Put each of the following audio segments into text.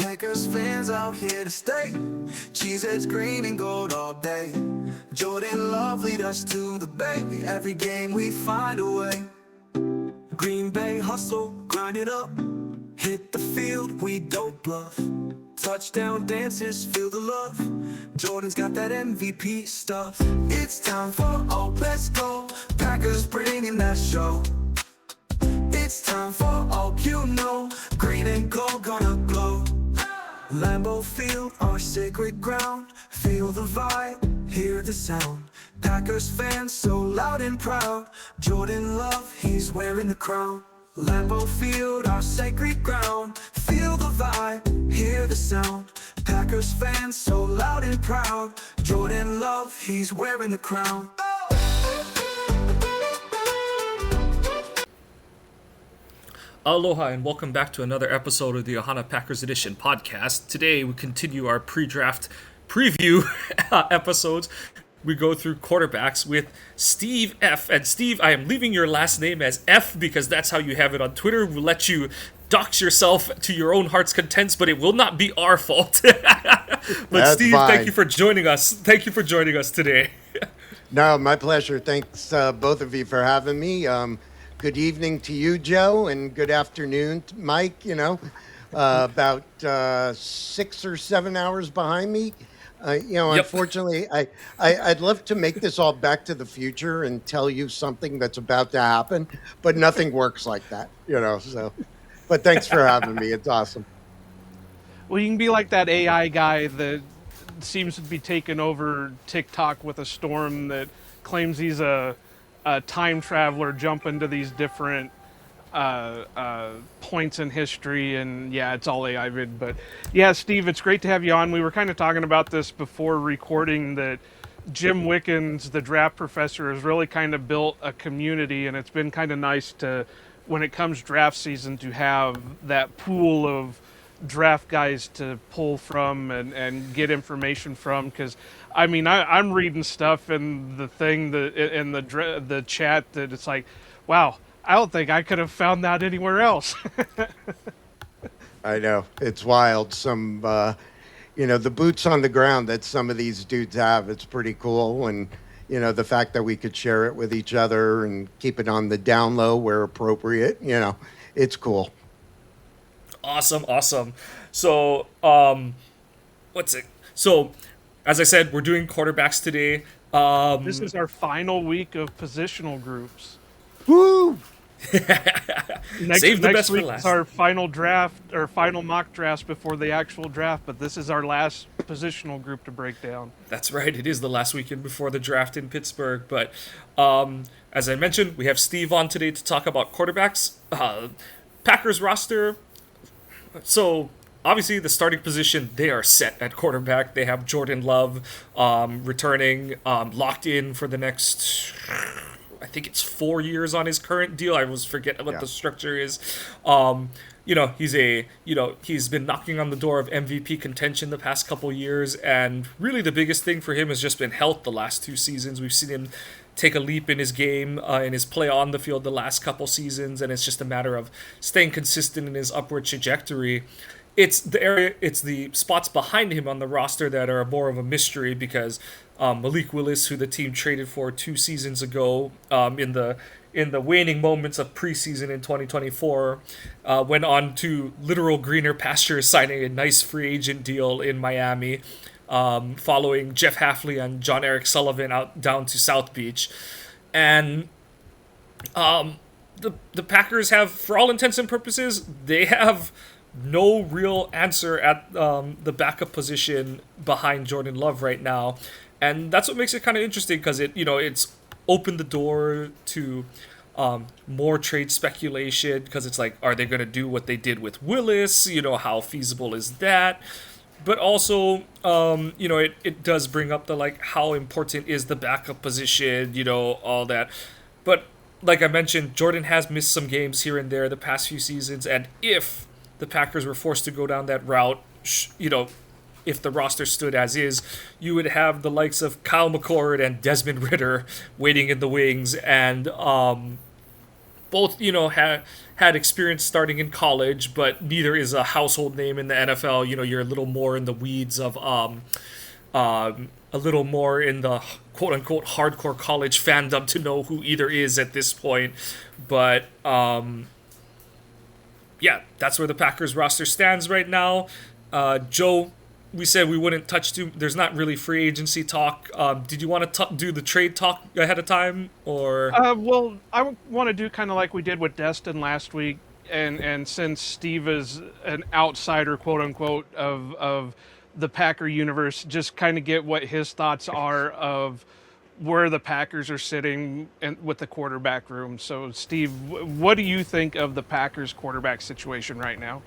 Packers fans out here to stay. Cheeseheads green and gold all day. Jordan Love lead us to the bay. Every game we find a way. Green Bay hustle, grind it up. Hit the field, we don't bluff. Touchdown dances, feel the love. Jordan's got that MVP stuff. It's time for let's go. Packers bringing that show. It's time for you know. Green and gold gonna glow. Lambeau Field, our sacred ground. Feel the vibe, hear the sound. Packers fans so loud and proud. Jordan Love, he's wearing the crown. Lambeau Field, our sacred ground. Feel the vibe, hear the sound. Packers fans so loud and proud. Jordan Love, he's wearing the crown. Aloha and welcome back to another episode of the Ohana Packers Edition podcast. Today we continue our pre-draft preview episodes. We go through quarterbacks with Steve F. And Steve, I am leaving your last name as F because that's how you have it on Twitter. We'll let you dox yourself to your own heart's contents, but it will not be our fault. But that's Steve, fine. Thank you for joining us. Thank you for joining us today. No, my pleasure. Thanks, both of you, for having me. Good evening to you, Joe, and good afternoon, Mike. About 6 or 7 hours behind me. Yep. Unfortunately, I'd love to make this all Back to the Future and tell you something that's about to happen, but nothing works like that, so. But thanks for having me. It's awesome. Well, you can be like that AI guy that seems to be taking over TikTok with a storm that claims he's a time traveler jumping to these different points in history, and yeah, it's all AI vid. But yeah, Steve, it's great to have you on. We were kind of talking about this before recording, that Jim Wickens, the draft professor, has really kind of built a community, and it's been kind of nice to, when it comes draft season, to have that pool of draft guys to pull from and get information from. Because I mean, I'm reading stuff in the thing that in the chat that it's like, wow, I don't think I could have found that anywhere else. I know, it's wild. Some the boots on the ground that some of these dudes have, it's pretty cool. And the fact that we could share it with each other and keep it on the down low where appropriate, it's cool. Awesome. So, So, as I said, we're doing quarterbacks today. This is our final week of positional groups. Woo! Save the best next week for last. is our final draft, or final mock drafts before the actual draft, but this is our last positional group to break down. That's right. It is the last weekend before the draft in Pittsburgh. But as I mentioned, we have Steve on today to talk about quarterbacks. Packers roster. So, obviously, the starting position, they are set at quarterback. They have Jordan Love returning, locked in for the next, I think it's 4 years on his current deal. I always forget what the structure is. He's been knocking on the door of MVP contention the past couple years, and really the biggest thing for him has just been health the last 2 seasons. We've seen him take a leap in his game, in his play on the field the last couple seasons, and it's just a matter of staying consistent in his upward trajectory. It's the spots behind him on the roster that are more of a mystery, because Malik Willis, who the team traded for 2 seasons ago, in the waning moments of preseason in 2024, went on to literal greener pastures, signing a nice free agent deal in Miami, following Jeff Hafley and John Eric Sullivan out down to South Beach. And the Packers have, for all intents and purposes, they have no real answer at the backup position behind Jordan Love right now. And that's what makes it kind of interesting, because it's opened the door to more trade speculation, because it's like, are they going to do what they did with Willis? How feasible is that? But also, it does bring up the, how important is the backup position, all that. But like I mentioned, Jordan has missed some games here and there the past few seasons, and if the Packers were forced to go down that route, if the roster stood as is, you would have the likes of Kyle McCord and Desmond Ridder waiting in the wings, and both had experience starting in college, but neither is a household name in the NFL. You're a little more in the weeds of a little more in the quote unquote hardcore college fandom to know who either is at this point. But yeah, that's where the Packers roster stands right now. Joe, we said we wouldn't touch too. There's not really free agency talk. Did you want to do the trade talk ahead of time, or? Well, I want to do kind of like we did with Destin last week, and since Steve is an outsider, quote unquote, of the Packer universe, just kind of get what his thoughts are of where the Packers are sitting with the quarterback room. So, Steve, what do you think of the Packers quarterback situation right now?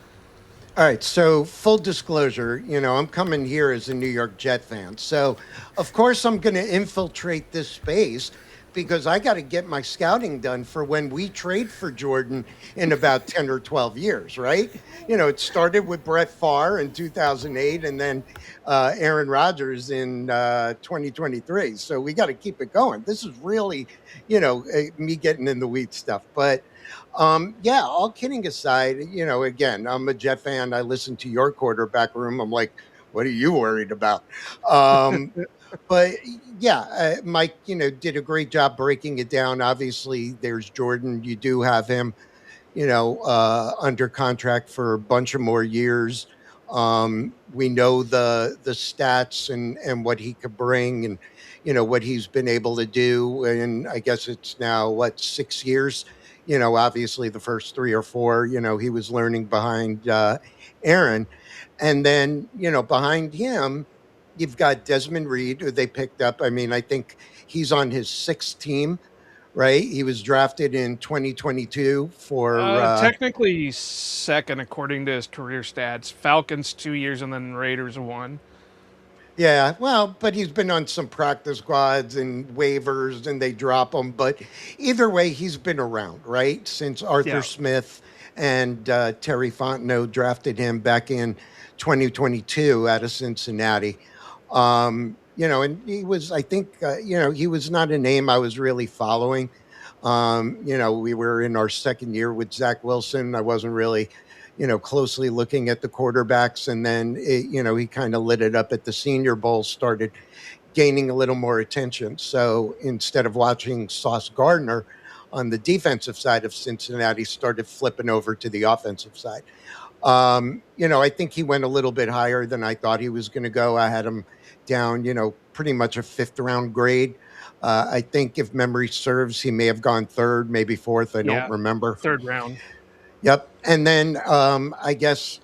All right, so full disclosure, I'm coming here as a New York Jet fan. So, of course, I'm going to infiltrate this space because I got to get my scouting done for when we trade for Jordan in about 10 or 12 years, right? It started with Brett Favre in 2008 and then Aaron Rodgers in 2023. So, we got to keep it going. This is really, me getting in the weed stuff. But yeah, all kidding aside, again, I'm a Jet fan. I listen to your quarterback room. I'm like, what are you worried about? Um, but yeah, Mike, did a great job breaking it down. Obviously, there's Jordan. You do have him, under contract for a bunch of more years. We know the stats and what he could bring and what he's been able to do. And I guess it's now what 6 years. Obviously the first 3 or 4, he was learning behind Aaron, and then behind him you've got Desmond Reed, who they picked up. I mean, I think he's on his sixth team, right? He was drafted in 2022 for Technically second according to his career stats. Falcons 2 years and then Raiders one. yeah, well, but he's been on some practice squads and waivers and they drop him. But either way, he's been around, right? Since Arthur Yeah. Smith and Terry Fontenot drafted him back in 2022 out of Cincinnati. And he was, I think, he was not a name I was really following. We were in our second year with Zach Wilson. I wasn't really closely looking at the quarterbacks. And then, he kind of lit it up at the Senior Bowl, started gaining a little more attention. So instead of watching Sauce Gardner on the defensive side of Cincinnati, started flipping over to the offensive side. I think he went a little bit higher than I thought he was going to go. I had him down, pretty much a fifth round grade. I think if memory serves, he may have gone third, maybe fourth. I don't remember. Third round. Yep. And then I guess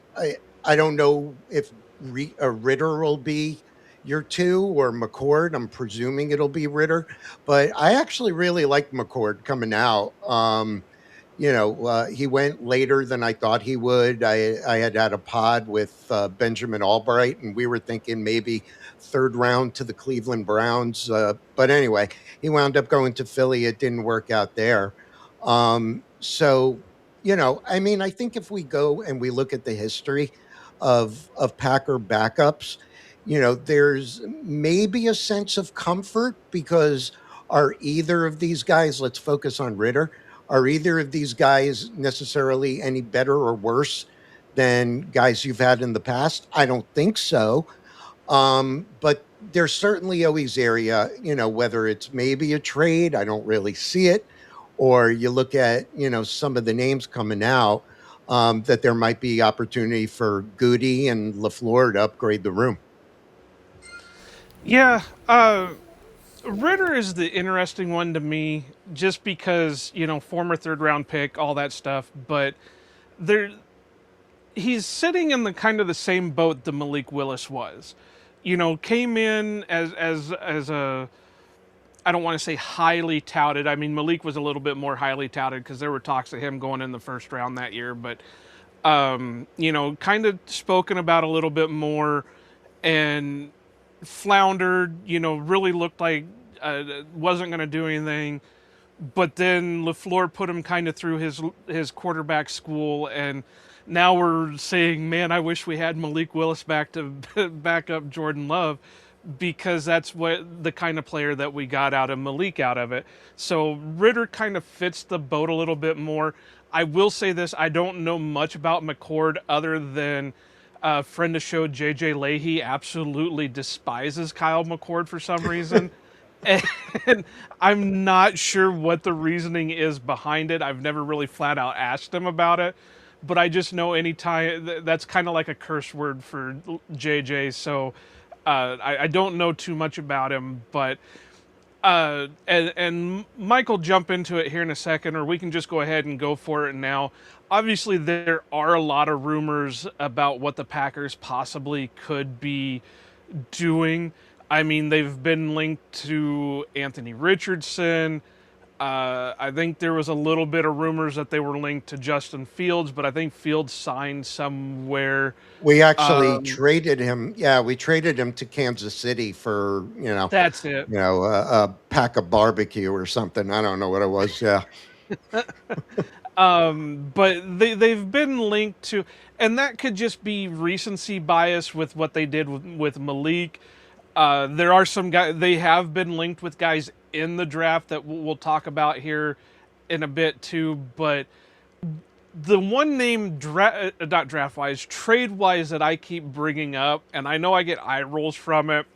I don't know if Ritter will be year two or McCord. I'm presuming it'll be Ritter, but I actually really liked McCord coming out. He went later than I thought he would. I had a pod with Benjamin Albright, and we were thinking maybe third round to the Cleveland Browns. But anyway, he wound up going to Philly. It didn't work out there. So, I mean, I think if we go and we look at the history of Packer backups, there's maybe a sense of comfort because are either of these guys, let's focus on Ritter, are either of these guys necessarily any better or worse than guys you've had in the past? I don't think so. But there's certainly always area, whether it's maybe a trade, I don't really see it, or you look at, some of the names coming out, that there might be opportunity for Goody and LaFleur to upgrade the room. Yeah, Ritter is the interesting one to me, just because former third round pick, all that stuff. But he's sitting in the kind of the same boat that Malik Willis was. Came in as a, I don't want to say highly touted. I mean, Malik was a little bit more highly touted because there were talks of him going in the first round that year. But kind of spoken about a little bit more and floundered, really looked like wasn't going to do anything. But then LaFleur put him kind of through his quarterback school, and now we're saying, man, I wish we had Malik Willis back to back up Jordan Love. because that's what the kind of player that we got out of Malik out of it. So Ritter kind of fits the boat a little bit more. I will say this, I don't know much about McCord other than a friend of the show, JJ Leahy, absolutely despises Kyle McCord for some reason. And I'm not sure what the reasoning is behind it. I've never really flat out asked him about it. But I just know anytime, that's kind of like a curse word for JJ. So I don't know too much about him. But and Mike will jump into it here in a second, or we can just go ahead and go for it now. Obviously, there are a lot of rumors about what the Packers possibly could be doing. I mean, they've been linked to Anthony Richardson. I think there was a little bit of rumors that they were linked to Justin Fields, but I think Fields signed somewhere. We actually traded him. Yeah, we traded him to Kansas City for, That's it. A pack of barbecue or something. I don't know what it was. Yeah. But they've been linked to, and that could just be recency bias with what they did with Malik. There are some guys, they have been linked with guys in the draft that we'll talk about here in a bit too, but the one name, not draft-wise, trade-wise that I keep bringing up, and I know I get eye rolls from it,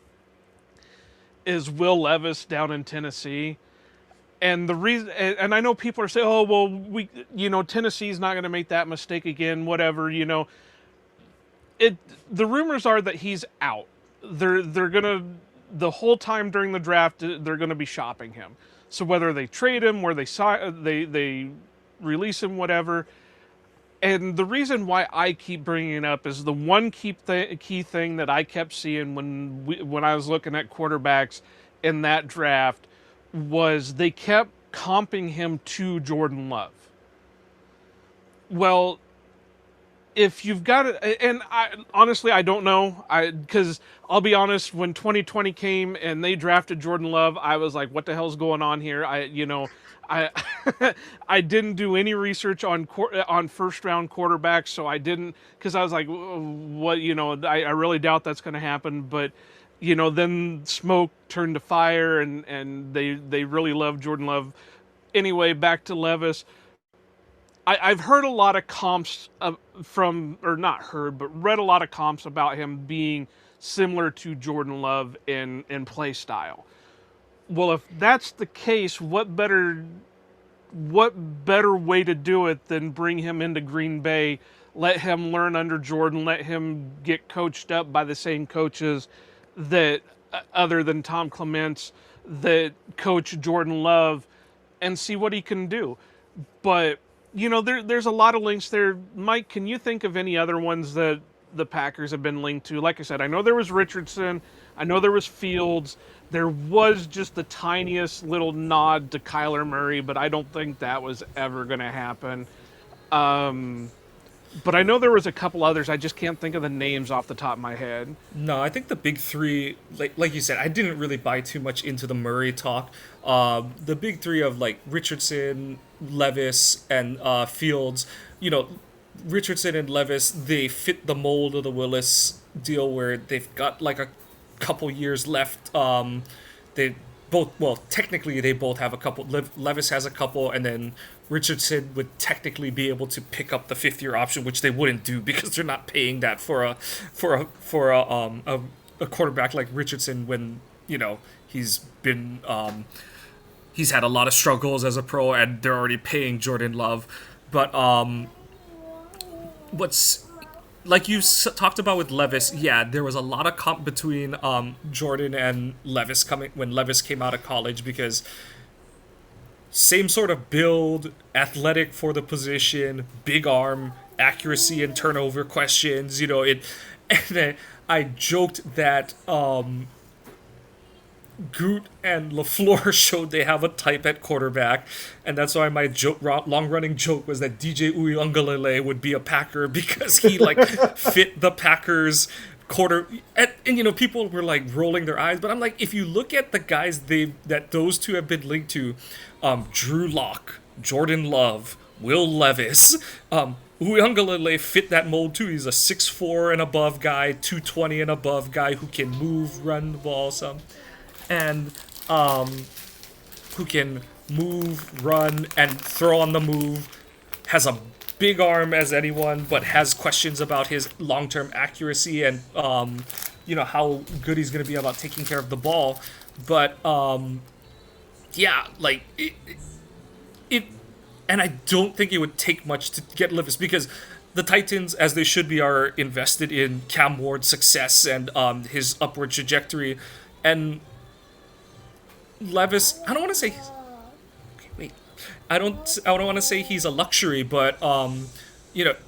is Will Levis down in Tennessee. And the reason, and I know people are saying, oh, well, Tennessee's not going to make that mistake again, whatever, the rumors are that he's out. They're gonna, the whole time during the draft, they're gonna be shopping him. So whether they trade him, or they release him, whatever. And the reason why I keep bringing it up is the one key thing that I kept seeing when I was looking at quarterbacks in that draft was they kept comping him to Jordan Love. Well, if you've got it, and honestly, I don't know, because I'll be honest, when 2020 came and they drafted Jordan Love, I was like, what the hell's going on here? I didn't do any research on first round quarterbacks, so I didn't, because I was like, what, I really doubt that's going to happen. But then smoke turned to fire, and they really love Jordan Love. Anyway, back to Levis. I've heard a lot of comps or not heard, but read a lot of comps about him being similar to Jordan Love in play style. Well, if that's the case, what better way to do it than bring him into Green Bay, let him learn under Jordan, let him get coached up by the same coaches that, other than Tom Clements, that coach Jordan Love, and see what he can do. But there's a lot of links there. Mike, can you think of any other ones that the Packers have been linked to? Like I said, I know there was Richardson. I know there was Fields. There was just the tiniest little nod to Kyler Murray, but I don't think that was ever going to happen. But I know there was a couple others. I just can't think of the names off the top of my head. No, I think the big three, like you said, I didn't really buy too much into the Murray talk. The big three of Richardson, Levis, and Fields, Richardson and Levis, they fit the mold of the Willis deal where they've got a couple years left. They both, technically they both have a couple. Levis has a couple, and then Richardson would technically be able to pick up the fifth-year option, which they wouldn't do because they're not paying that for a quarterback like Richardson when he's been he's had a lot of struggles as a pro, and they're already paying Jordan Love. But what's like you talked about with Levis, yeah, there was a lot of comp between Jordan and Levis when Levis came out of college, because same sort of build, athletic for the position, big arm, accuracy and turnover questions, and I joked that Goot and LaFleur showed they have a type at quarterback, and that's why my long-running joke was that DJ Uiagalelei would be a Packer because he fit the Packers quarter. And people were rolling their eyes, but I'm like, if you look at the guys that those two have been linked to, Drew Lock, Jordan Love, Will Levis, Uiagalelei fit that mold too. He's a 6'4" and above guy, 220 and above guy who can move, run the ball some, and who can move, run, and throw on the move. Has a big arm as anyone, but has questions about his long-term accuracy and how good he's going to be about taking care of the ball. But yeah, like it, and I don't think it would take much to get Levis because the Titans, as they should be, are invested in Cam Ward's success and his upward trajectory, and Levis. I don't want to say. Okay, wait. I don't want to say he's a luxury, but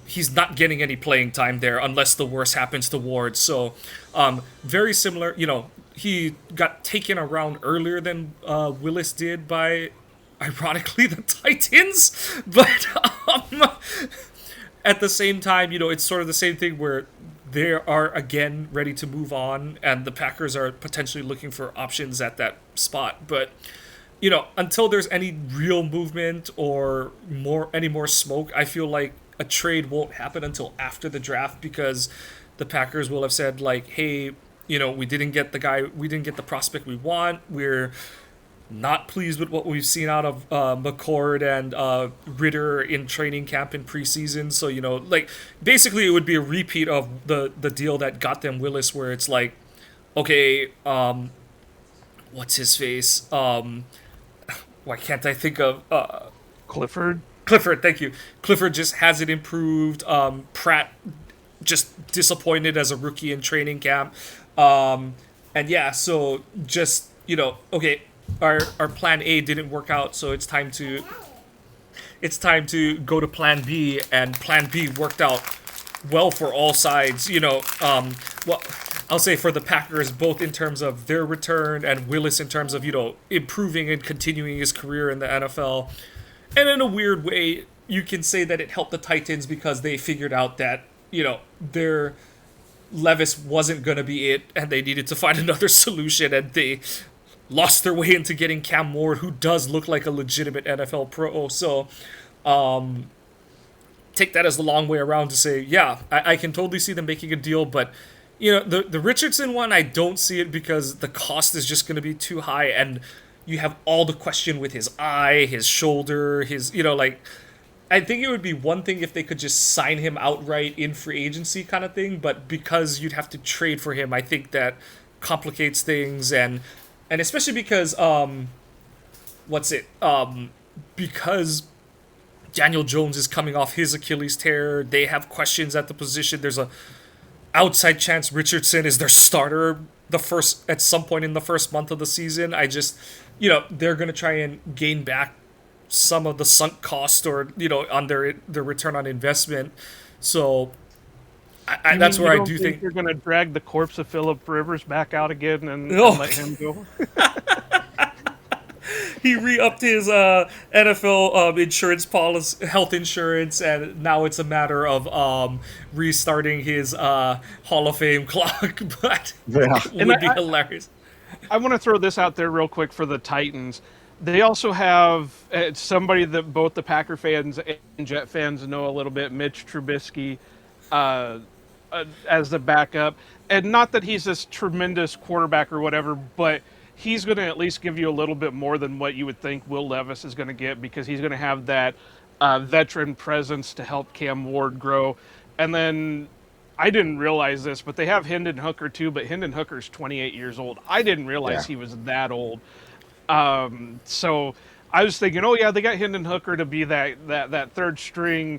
he's not getting any playing time there unless the worst happens to Ward. So, very similar. He got taken around earlier than Willis did by, ironically, the Titans. But at the same time, it's sort of the same thing where they are again ready to move on, and the Packers are potentially looking for options at that spot. But until there's any real movement or any more smoke, I feel like a trade won't happen until after the draft because the Packers will have said like, hey, we didn't get the prospect we want. We're not pleased with what we've seen out of McCord and Ritter in training camp in preseason. So, basically it would be a repeat of the deal that got them Willis, where it's like, okay, what's his face? Why can't I think of Clifford? Clifford, thank you. Clifford just hasn't improved. Pratt just disappointed as a rookie in training camp. And yeah, so just, okay, our plan A didn't work out, so it's time to go to plan B, and plan B worked out well for all sides. Well, I'll say for the Packers, both in terms of their return and Willis in terms of, improving and continuing his career in the NFL. And in a weird way, you can say that it helped the Titans because they figured out that, their Levis wasn't going to be it and they needed to find another solution, and they lost their way into getting Cam Ward, who does look like a legitimate NFL pro. So, take that as the long way around to say, yeah, I can totally see them making a deal, but the Richardson one, I don't see it because the cost is just going to be too high, and you have all the question with his eye, his shoulder, his, I think it would be one thing if they could just sign him outright in free agency kind of thing, but because you'd have to trade for him, I think that complicates things, and especially because, because Daniel Jones is coming off his Achilles tear, they have questions at the position. There's a outside chance Richardson is their starter at some point in the first month of the season. I just, they're going to try and gain back some of the sunk cost or, on their return on investment. So that's where I do think you're going to drag the corpse of Phillip Rivers back out again and let him go. He re-upped his NFL insurance policy, health insurance, and now it's a matter of restarting his Hall of Fame clock. But it would be hilarious. I want to throw this out there real quick for the Titans. They also have somebody that both the Packer fans and Jet fans know a little bit, Mitch Trubisky, as the backup. And not that he's this tremendous quarterback or whatever, but he's going to at least give you a little bit more than what you would think Will Levis is going to get, because he's going to have that veteran presence to help Cam Ward grow. And then I didn't realize this, but they have Hendon Hooker too, but Hendon Hooker's 28 years old. I didn't realize he was that old. So I was thinking, oh yeah, they got Hendon Hooker to be that third string,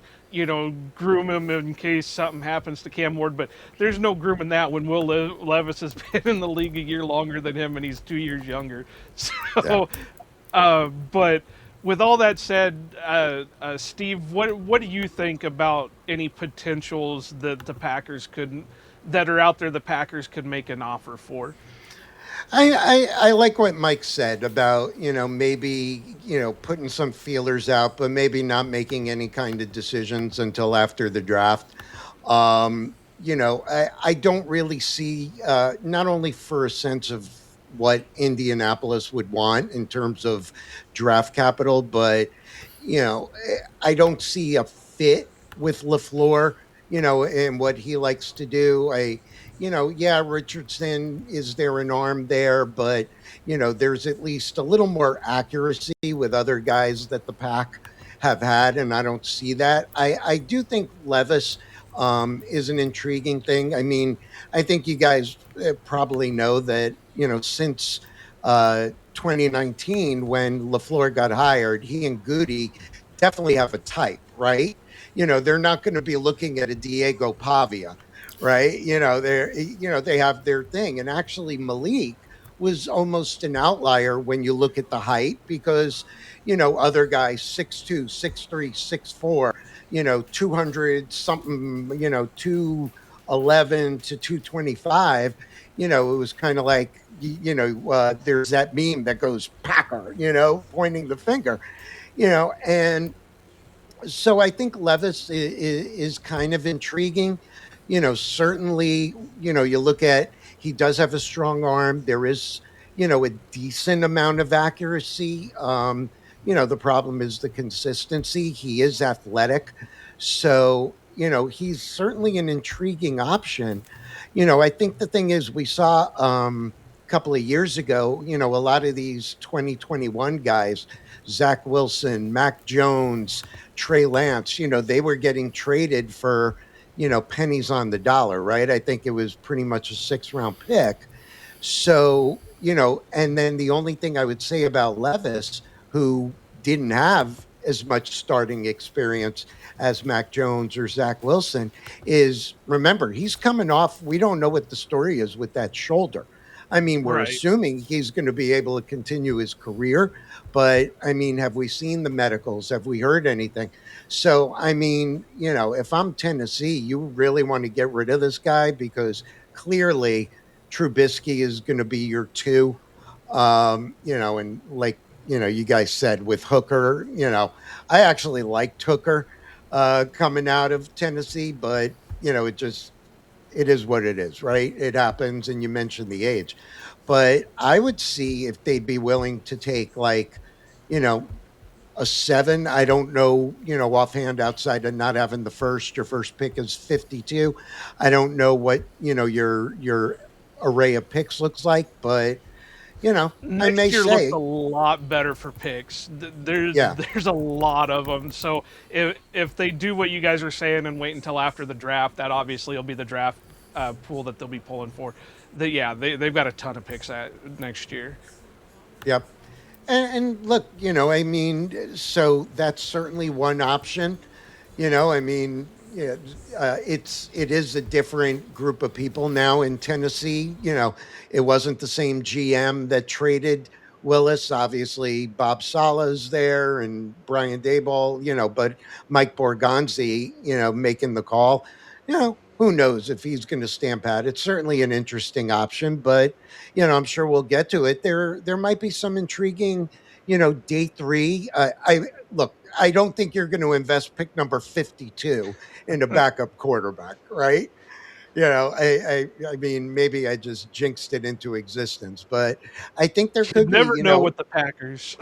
groom him in case something happens to Cam Ward, but there's no grooming that when Will Levis has been in the league a year longer than him and he's 2 years younger. So, but with all that said, Steve, what do you think about any potentials that the Packers that are out there the Packers could make an offer for? I like what Mike said about, maybe, putting some feelers out, but maybe not making any kind of decisions until after the draft. I don't really see, not only for a sense of what Indianapolis would want in terms of draft capital, but, I don't see a fit with LaFleur, and what he likes to do. Yeah, Richardson, is there an arm there? But, there's at least a little more accuracy with other guys that the Pack have had, and I don't see that. I do think Levis is an intriguing thing. I mean, I think you guys probably know that, since 2019, when LaFleur got hired, he and Goody definitely have a type, right? They're not going to be looking at a Diego Pavia, right? They have their thing. And actually, Malik was almost an outlier when you look at the height because, other guys 6'2, 6'3, 6'4, 200 something, 211 to 225. It was kind of like, there's that meme that goes Packer, pointing the finger, and so I think Levis is kind of intriguing. Certainly, you look at, he does have a strong arm. There is, a decent amount of accuracy. The problem is the consistency. He is athletic. So, he's certainly an intriguing option. I think the thing is, we saw a couple of years ago, a lot of these 2021 guys, Zach Wilson, Mac Jones, Trey Lance, they were getting traded for, pennies on the dollar, right? I think it was pretty much a 6th round pick. So, and then the only thing I would say about Levis, who didn't have as much starting experience as Mac Jones or Zach Wilson, is, remember, he's coming off, we don't know what the story is with that shoulder. I mean, we're Right. assuming he's going to be able to continue his career, but I mean, have we seen the medicals? Have we heard anything? So, I mean, if I'm Tennessee, you really want to get rid of this guy because clearly Trubisky is going to be your two. And like, you guys said with Hooker, I actually liked Hooker coming out of Tennessee, but, it is what it is, right? It happens. And you mentioned the age, but I would see if they'd be willing to take like, you know, a 7. I don't know, offhand, outside of not having the first. Your first pick is 52. I don't know what, your array of picks looks like, but, I may Next year looks a say, lot better for picks. There's yeah. there's a lot of them. So if they do what you guys are saying and wait until after the draft, that obviously will be the draft pool that they'll be pulling for. They've got a ton of picks at next year. Yep. And look, I mean, so that's certainly one option. I mean, yeah, it is a different group of people now in Tennessee. It wasn't the same GM that traded Willis. Obviously, Bob Sala's there and Brian Dayball. But Mike Borgonzi, making the call. Who knows if he's going to stamp out? It's certainly an interesting option, but I'm sure we'll get to it. There might be some intriguing, day three. I look. I don't think you're going to invest pick number 52 in a backup quarterback, right? I mean, maybe I just jinxed it into existence, but I think there You could be, never know with the Packers.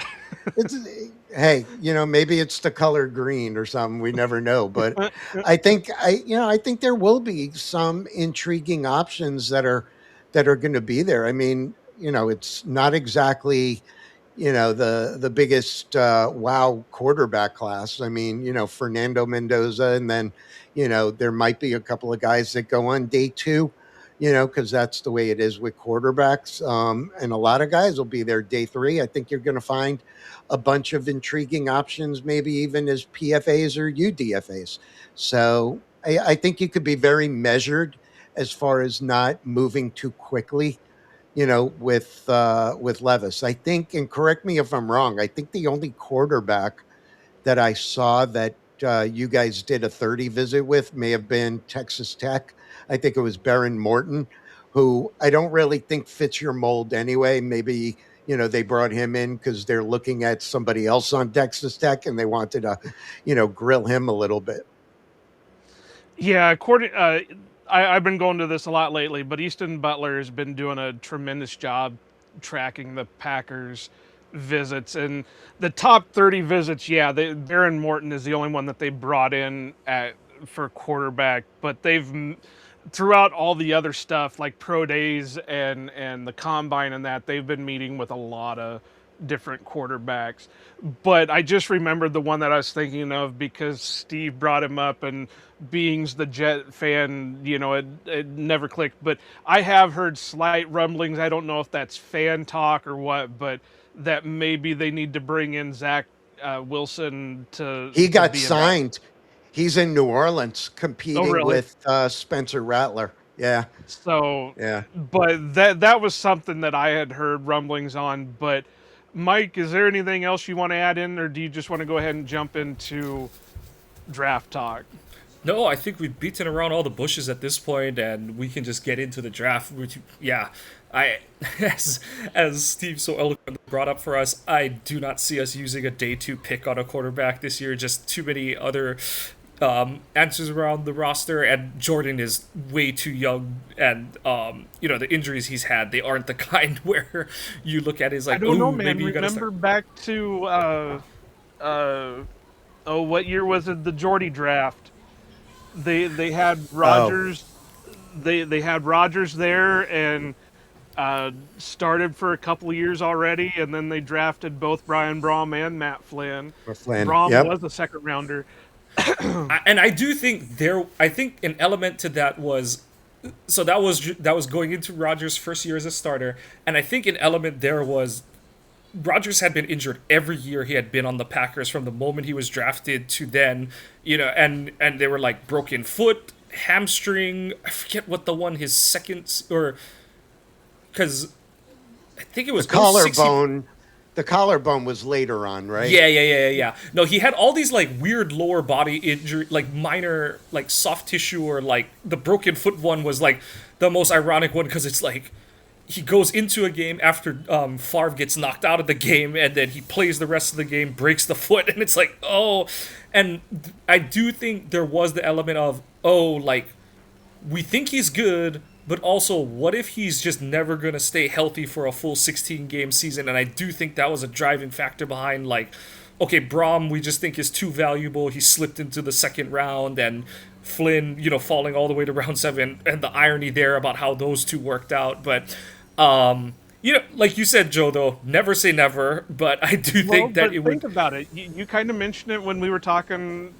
it's hey, maybe it's the color green or something. We never know, but I think there will be some intriguing options that are going to be there. I mean, it's not exactly the biggest wow quarterback class. I mean, Fernando Mendoza, and then there might be a couple of guys that go on day two, because that's the way it is with quarterbacks. And a lot of guys will be there day three. I think you're going to find a bunch of intriguing options, maybe even as PFAs or UDFAs. So I think you could be very measured as far as not moving too quickly, with Levis. I think, and correct me if I'm wrong, I think the only quarterback that I saw that you guys did a 30 visit with may have been Texas Tech. I think it was Baron Morton, who I don't really think fits your mold anyway. Maybe, they brought him in because they're looking at somebody else on Texas Tech and they wanted to, grill him a little bit. Yeah, I've been going to this a lot lately, but Easton Butler has been doing a tremendous job tracking the Packers visits, and the top 30 visits, yeah, Baron Morton is the only one that they brought in for quarterback, but throughout all the other stuff like pro days and the combine and that, they've been meeting with a lot of different quarterbacks. But I just remembered the one that I was thinking of because Steve brought him up, and being's the Jet fan, it never clicked. But I have heard slight rumblings. I don't know if that's fan talk or what, but that maybe they need to bring in Zach Wilson to. He to got be signed. He's in New Orleans Oh, competing really? with Spencer Rattler. Yeah, So, yeah. but that was something that I had heard rumblings on. But Mike, is there anything else you want to add in, or do you just want to go ahead and jump into draft talk? No, I think we've beaten around all the bushes at this point, and we can just get into the draft. Yeah, I, as Steve so eloquently brought up for us, I do not see us using a day 2 pick on a quarterback this year. Just too many other answers around the roster, and Jordan is way too young, and the injuries he's had, they aren't the kind where you look at it as like, I don't know, ooh, man. maybe you gotta Remember start. back to what year was it? The Jordy draft. They had Rogers. They had Rogers there and started for a couple of years already, and then they drafted both Brian Braum and Matt Flynn. Or Flynn. Braum Yep. was a second rounder. And I do think I think an element to that was, so that was going into Rodgers' first year as a starter, and I think an element there was Rodgers had been injured every year he had been on the Packers from the moment he was drafted to then, and they were like broken foot, hamstring, I forget what the one, his second, or because I think it was The collarbone. The collarbone was later on, right? Yeah. No, he had all these like weird lower body injury, like minor, like soft tissue, or like the broken foot one was like the most ironic one because it's like he goes into a game after Favre gets knocked out of the game, and then he plays the rest of the game, breaks the foot, and it's like, oh. And I do think there was the element of, oh, like, we think he's good, but also, what if he's just never going to stay healthy for a full 16-game season? And I do think that was a driving factor behind, like, okay, Braum, we just think is too valuable. He slipped into the second round, and Flynn, falling all the way to round 7, and the irony there about how those two worked out. But, like you said, Joe, though, never say never, but I do think that it would. Think about it. You kind of mentioned it when we were talking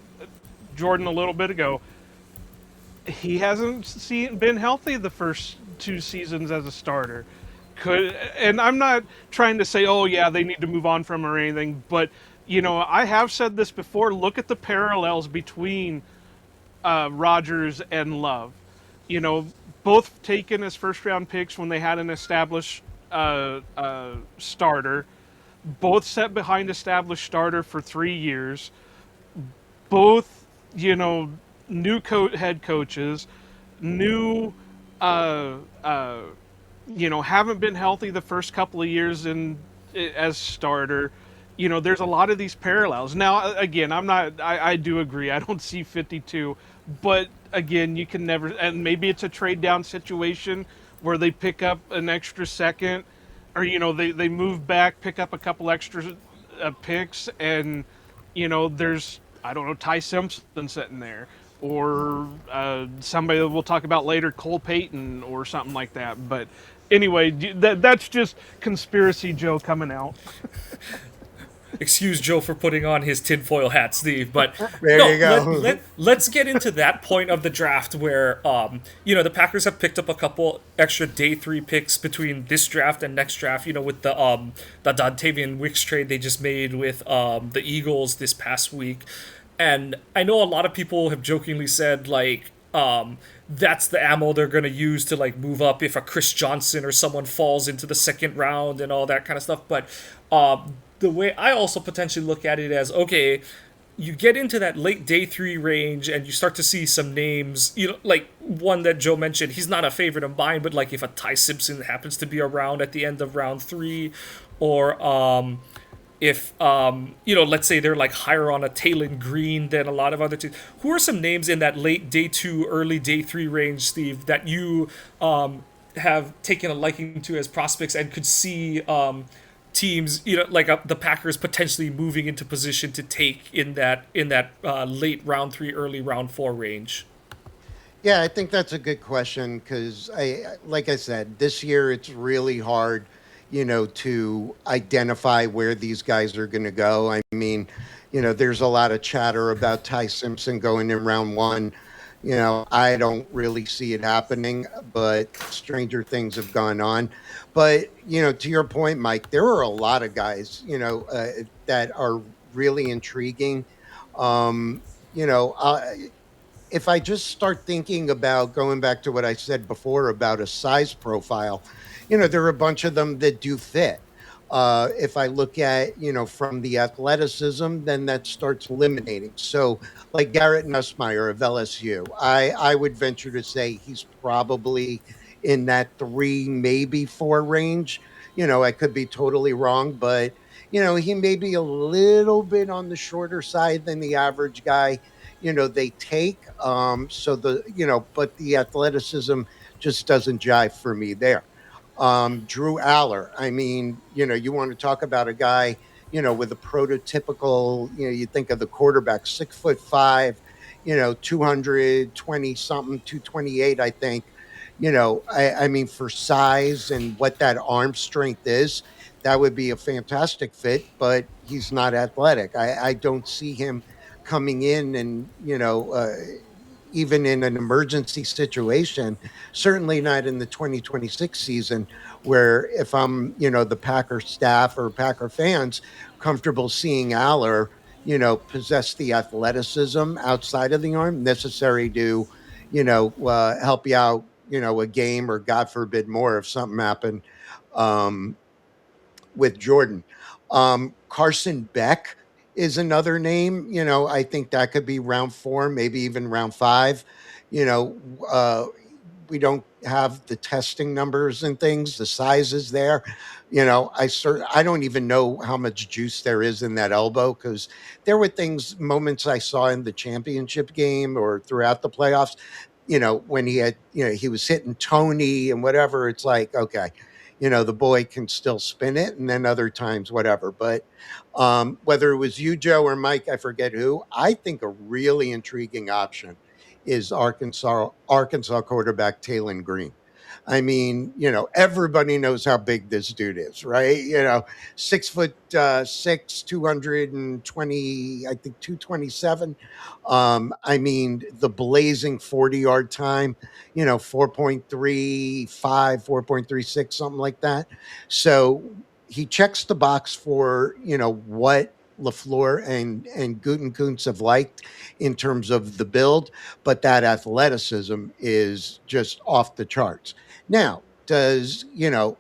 Jordan a little bit ago. He hasn't been healthy the first 2 seasons as a starter. And I'm not trying to say, oh yeah, they need to move on from him or anything, but I have said this before. Look at the parallels between Rodgers and Love. Both taken as first-round picks when they had an established starter. Both set behind established starter for 3 years. Both, new head coaches, new, haven't been healthy the first couple of years as starter. There's a lot of these parallels. Now, again, I do agree. I don't see 52, but again, you can never, and maybe it's a trade down situation where they pick up an extra second, or, they move back, pick up a couple extra picks, and, there's, I don't know, Ty Simpson sitting there, or somebody that we'll talk about later, Cole Payton, or something like that. But anyway, that's just conspiracy Joe coming out. Excuse Joe for putting on his tinfoil hat, Steve, but There you go. Let's get into that point of the draft where the Packers have picked up a couple extra day 3 picks between this draft and next draft. With the Dontavian Wicks trade they just made with the Eagles this past week, and I know a lot of people have jokingly said like that's the ammo they're going to use to like move up if a Chris Johnson or someone falls into the second round and all that kind of stuff, but the way I also potentially look at it as, okay, you get into that late day 3 range and you start to see some names, like one that Joe mentioned, he's not a favorite of mine, but like if a Ty Simpson happens to be around at the end of round 3, or if, let's say they're like higher on a Taylon Green than a lot of other teams. Who are some names in that late day 2, early day 3 range, Steve, that you have taken a liking to as prospects and could see teams, like the Packers potentially moving into position to take in that late round 3, early round 4 range? Yeah, I think that's a good question because like I said, this year it's really hard, to identify where these guys are going to go. I mean, there's a lot of chatter about Ty Simpson going in round one. I don't really see it happening, but stranger things have gone on. But, to your point, Mike, there are a lot of guys, that are really intriguing. Um, you know, uh, if I just start thinking about going back to what I said before about a size profile, there are a bunch of them that do fit. If I look at, from the athleticism, then that starts eliminating. So, like Garrett Nussmeier of LSU, I would venture to say he's probably in that 3, maybe 4 range. I could be totally wrong, but, he may be a little bit on the shorter side than the average guy they take. So but the athleticism just doesn't jive for me there. Drew Aller, I mean, you want to talk about a guy, with a prototypical, you think of the quarterback, 6'5", 220 something, 228, I think. I mean, for size and what that arm strength is, that would be a fantastic fit, but he's not athletic. I don't see him coming in and even in an emergency situation, certainly not in the 2026 season, where if I'm the Packer staff or Packer fans comfortable seeing Aller possess the athleticism outside of the arm necessary to help you out a game, or God forbid more if something happened um with Jordan. Carson Beck is another name. I think that could be round 4, maybe even round 5. You know, uh, we don't have the testing numbers and things, the sizes there. I don't even know how much juice there is in that elbow, because there were moments I saw in the championship game or throughout the playoffs. When he was hitting Tony and whatever. It's like, okay, the boy can still spin it, and then other times whatever. But whether it was you, Joe, or Mike, I forget who, I think a really intriguing option is Arkansas quarterback Talon Green. I mean, everybody knows how big this dude is, right? 6 foot 6, 220, I think 227. I mean, the blazing 40-yard time, 4.35, 4.36, something like that. So he checks the box for, what LaFleur and Gutekunst have liked in terms of the build, but that athleticism is just off the charts. Now, does he have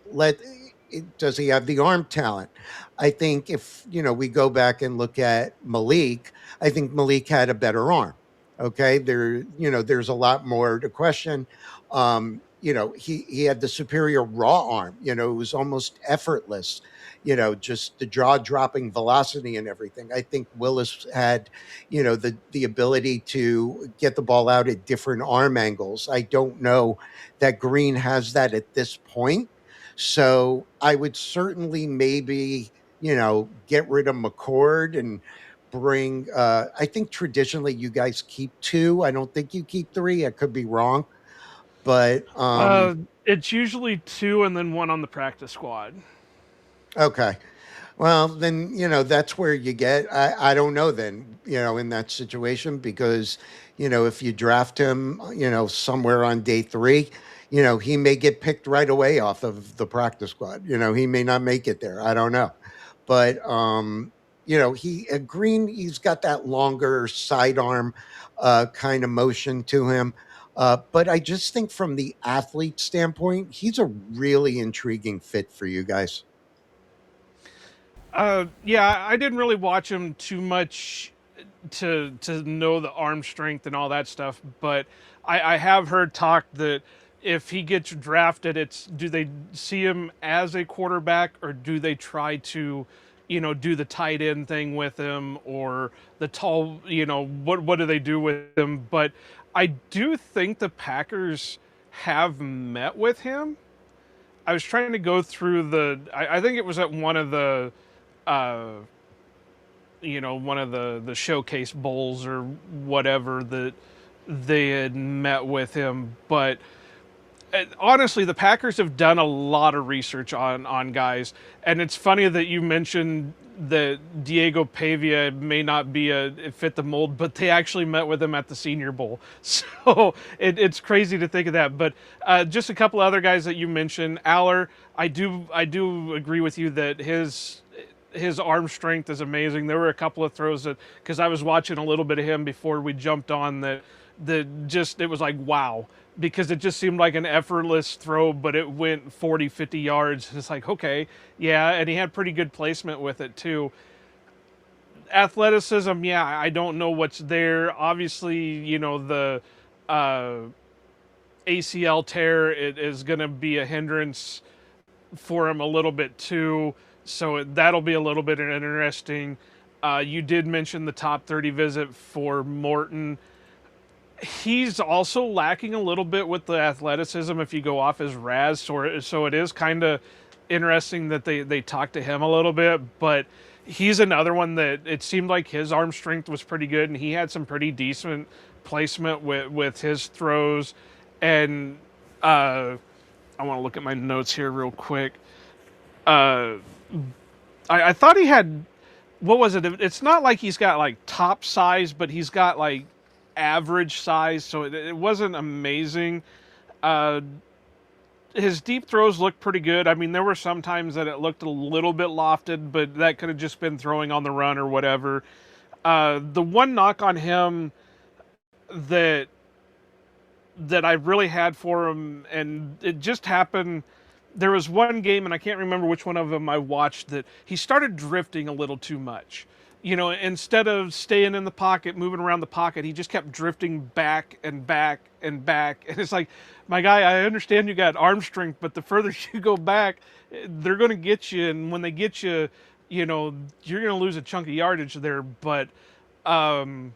the arm talent? I think if we go back and look at Malik, I think Malik had a better arm. Okay, there's a lot more to question. He had the superior raw arm. It was almost effortless. Just the jaw dropping velocity and everything. I think Willis had, the ability to get the ball out at different arm angles. I don't know that Green has that at this point. So I would certainly maybe, get rid of McCord and bring I think traditionally you guys keep 2. I don't think you keep 3. I could be wrong. But It's usually 2 and then 1 on the practice squad. okay. Well, then, that's where you get, I don't know then, in that situation, because, if you draft him, somewhere on day 3, he may get picked right away off of the practice squad. He may not make it there. I don't know. But, Green, he's got that longer sidearm kind of motion to him. But I just think from the athlete standpoint, he's a really intriguing fit for you guys. Yeah, I didn't really watch him too much to know the arm strength and all that stuff, but I have heard talk that if he gets drafted, it's do they see him as a quarterback or do they try to, do the tight end thing with him or the tall, what do they do with him? But I do think the Packers have met with him. I was trying to go through I think it was at one of the, one of the showcase bowls or whatever that they had met with him. But honestly, the Packers have done a lot of research on guys, and it's funny that you mentioned that Diego Pavia may not be fit the mold, but they actually met with him at the Senior Bowl. So it's crazy to think of that. But just a couple other guys that you mentioned, Aller, I do agree with you that his arm strength is amazing. There were a couple of throws that, because I was watching a little bit of him before we jumped on, that it was like, wow, because it just seemed like an effortless throw, but it went 40, 50 yards. It's like, okay, yeah, and he had pretty good placement with it too. Athleticism, yeah, I don't know what's there. Obviously, the ACL tear is going to be a hindrance for him a little bit too, so that'll be a little bit interesting. You did mention the top 30 visit for Morton. He's also lacking a little bit with the athleticism if you go off his RAS, so it is kind of interesting that they talked to him a little bit, but he's another one that it seemed like his arm strength was pretty good, and he had some pretty decent placement with his throws. And I want to look at my notes here real quick. I thought he had, what was it? It's not like he's got like top size, but he's got like average size, so it wasn't amazing. His deep throws looked pretty good. I mean, there were some times that it looked a little bit lofted, but that could have just been throwing on the run or whatever. The one knock on him that I really had for him, and it just happened, there was one game, and I can't remember which one of them I watched, that he started drifting a little too much. Instead of staying in the pocket, moving around the pocket, he just kept drifting back and back and back. And it's like, my guy, I understand you got arm strength, but the further you go back, they're going to get you. And when they get you, you're going to lose a chunk of yardage there. But let's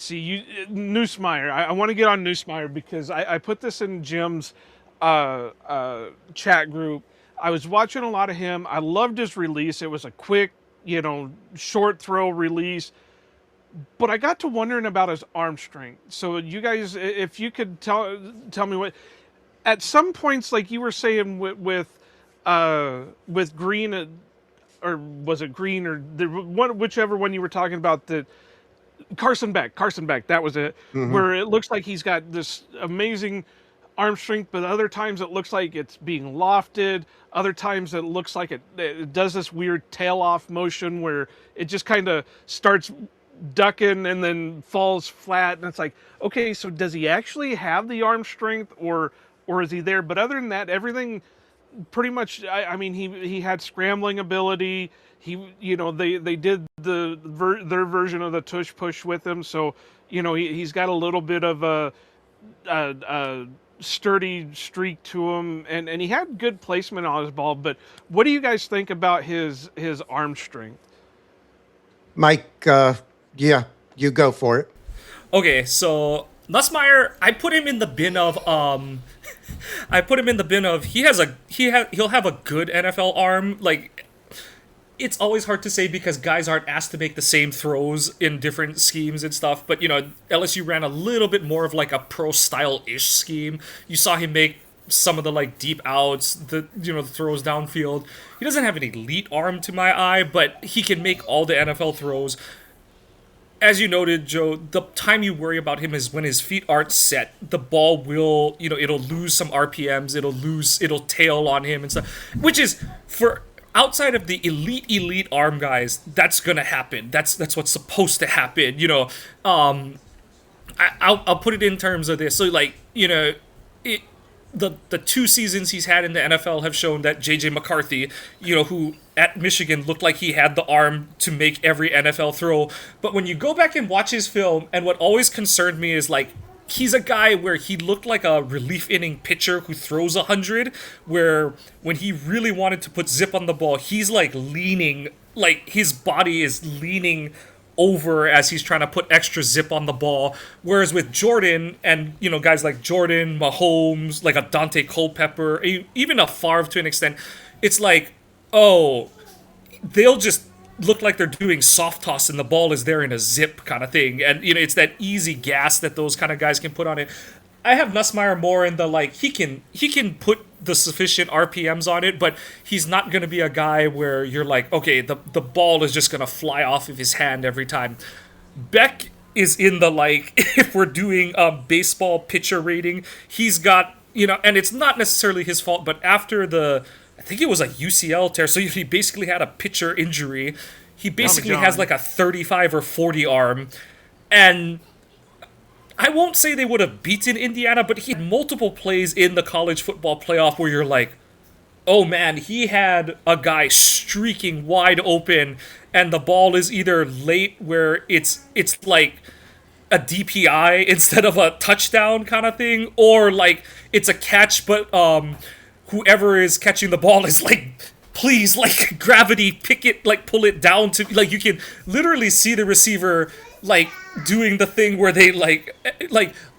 see, Neusmeyer. I want to get on Neusmeyer because I put this in Jim's chat group. I was watching a lot of him. I loved his release. It was a quick, short throw release, but I got to wondering about his arm strength. So you guys, if you could tell me what, at some points, like you were saying with Green, or was it Green or whichever one you were talking about, that Carson Beck, that was it, where it looks like he's got this amazing arm strength, but other times it looks like it's being lofted. Other times it looks like it does this weird tail off motion where it just kind of starts ducking and then falls flat. And it's like, okay, so does he actually have the arm strength or is he there? But other than that, everything pretty much, I mean, he had scrambling ability. They did their version of the tush push with him. So, he's got a little bit of a sturdy streak to him, and he had good placement on his ball. But what do you guys think about his arm strength? Mike, yeah, you go for it. Okay, so Nussmeier, I put him in the bin of he'll have a good NFL arm. Like, it's always hard to say because guys aren't asked to make the same throws in different schemes and stuff. But, LSU ran a little bit more of like a pro style-ish scheme. You saw him make some of the like deep outs, the throws downfield. He doesn't have an elite arm to my eye, but he can make all the NFL throws. As you noted, Joe, the time you worry about him is when his feet aren't set. The ball will, it'll lose some RPMs, it'll tail on him and stuff, which is, for outside of the elite arm guys, that's gonna happen. That's what's supposed to happen. I'll put it in terms of this. So the 2 seasons he's had in the NFL have shown that J.J. McCarthy, who at Michigan looked like he had the arm to make every NFL throw. But when you go back and watch his film, and what always concerned me is, like, he's a guy where he looked like a relief inning pitcher who throws 100, where when he really wanted to put zip on the ball, he's like leaning, like his body is leaning over as he's trying to put extra zip on the ball. Whereas with Jordan and, guys like Jordan, Mahomes, like a Dante Culpepper, even a Favre to an extent, it's like, oh, they'll just look like they're doing soft toss and the ball is there in a zip kind of thing. And, it's that easy gas that those kind of guys can put on it. I have Nussmeier more in the, like, he can put the sufficient RPMs on it, but he's not going to be a guy where you're like, okay, the ball is just going to fly off of his hand every time. Beck is in the, like, if we're doing a baseball pitcher rating, he's got, and it's not necessarily his fault, but after I think it was a UCL tear, so he basically had a pitcher injury. He basically has like a 35 or 40 arm, and I won't say they would have beaten Indiana, but he had multiple plays in the college football playoff where you're like, oh man, he had a guy streaking wide open, and the ball is either late where it's like a DPI instead of a touchdown kind of thing, or like it's a catch, but whoever is catching the ball is like, please, like, gravity, pick it, like, pull it down to, like, you can literally see the receiver, like, doing the thing where they, like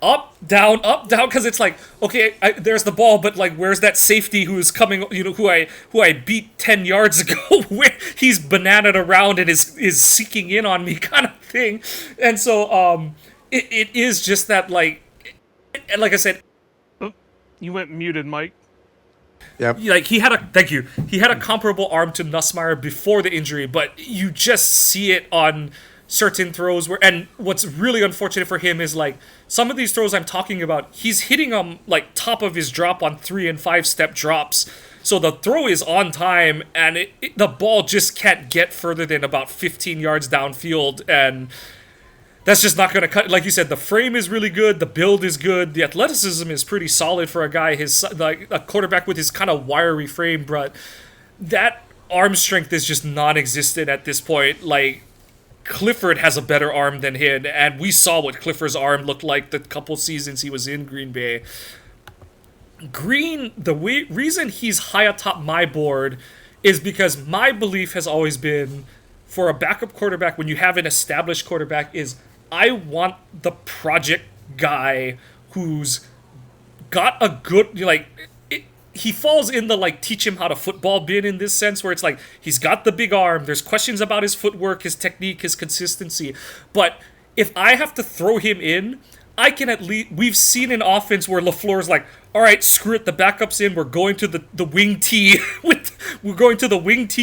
up, down, because it's like, okay, there's the ball, but, like, where's that safety who's coming, who I beat 10 yards ago, where he's bananaed around and is seeking in on me kind of thing. And so, it is just that, like I said... Oh, you went muted, Mike. Yep. Like, he had a comparable arm to Nussmeier before the injury, but you just see it on certain throws and what's really unfortunate for him is, like, some of these throws I'm talking about, he's hitting them, like, top of his drop on 3 and 5 step drops. So the throw is on time, and the ball just can't get further than about 15 yards downfield, and that's just not going to cut. Like you said, the frame is really good, the build is good, the athleticism is pretty solid for a guy like a quarterback with his kind of wiry frame, but that arm strength is just non-existent at this point. Like, Clifford has a better arm than him, and we saw what Clifford's arm looked like the couple seasons he was in Green Bay. Green, the reason he's high atop my board is because my belief has always been, for a backup quarterback, when you have an established quarterback, is I want the project guy who's got a good, like, he falls in the, like, teach him how to football bin in this sense, where it's like, he's got the big arm, there's questions about his footwork, his technique, his consistency, but if I have to throw him in, I can at least, we've seen an offense where LaFleur's like, all right, screw it, the backup's in, we're going to the wing tee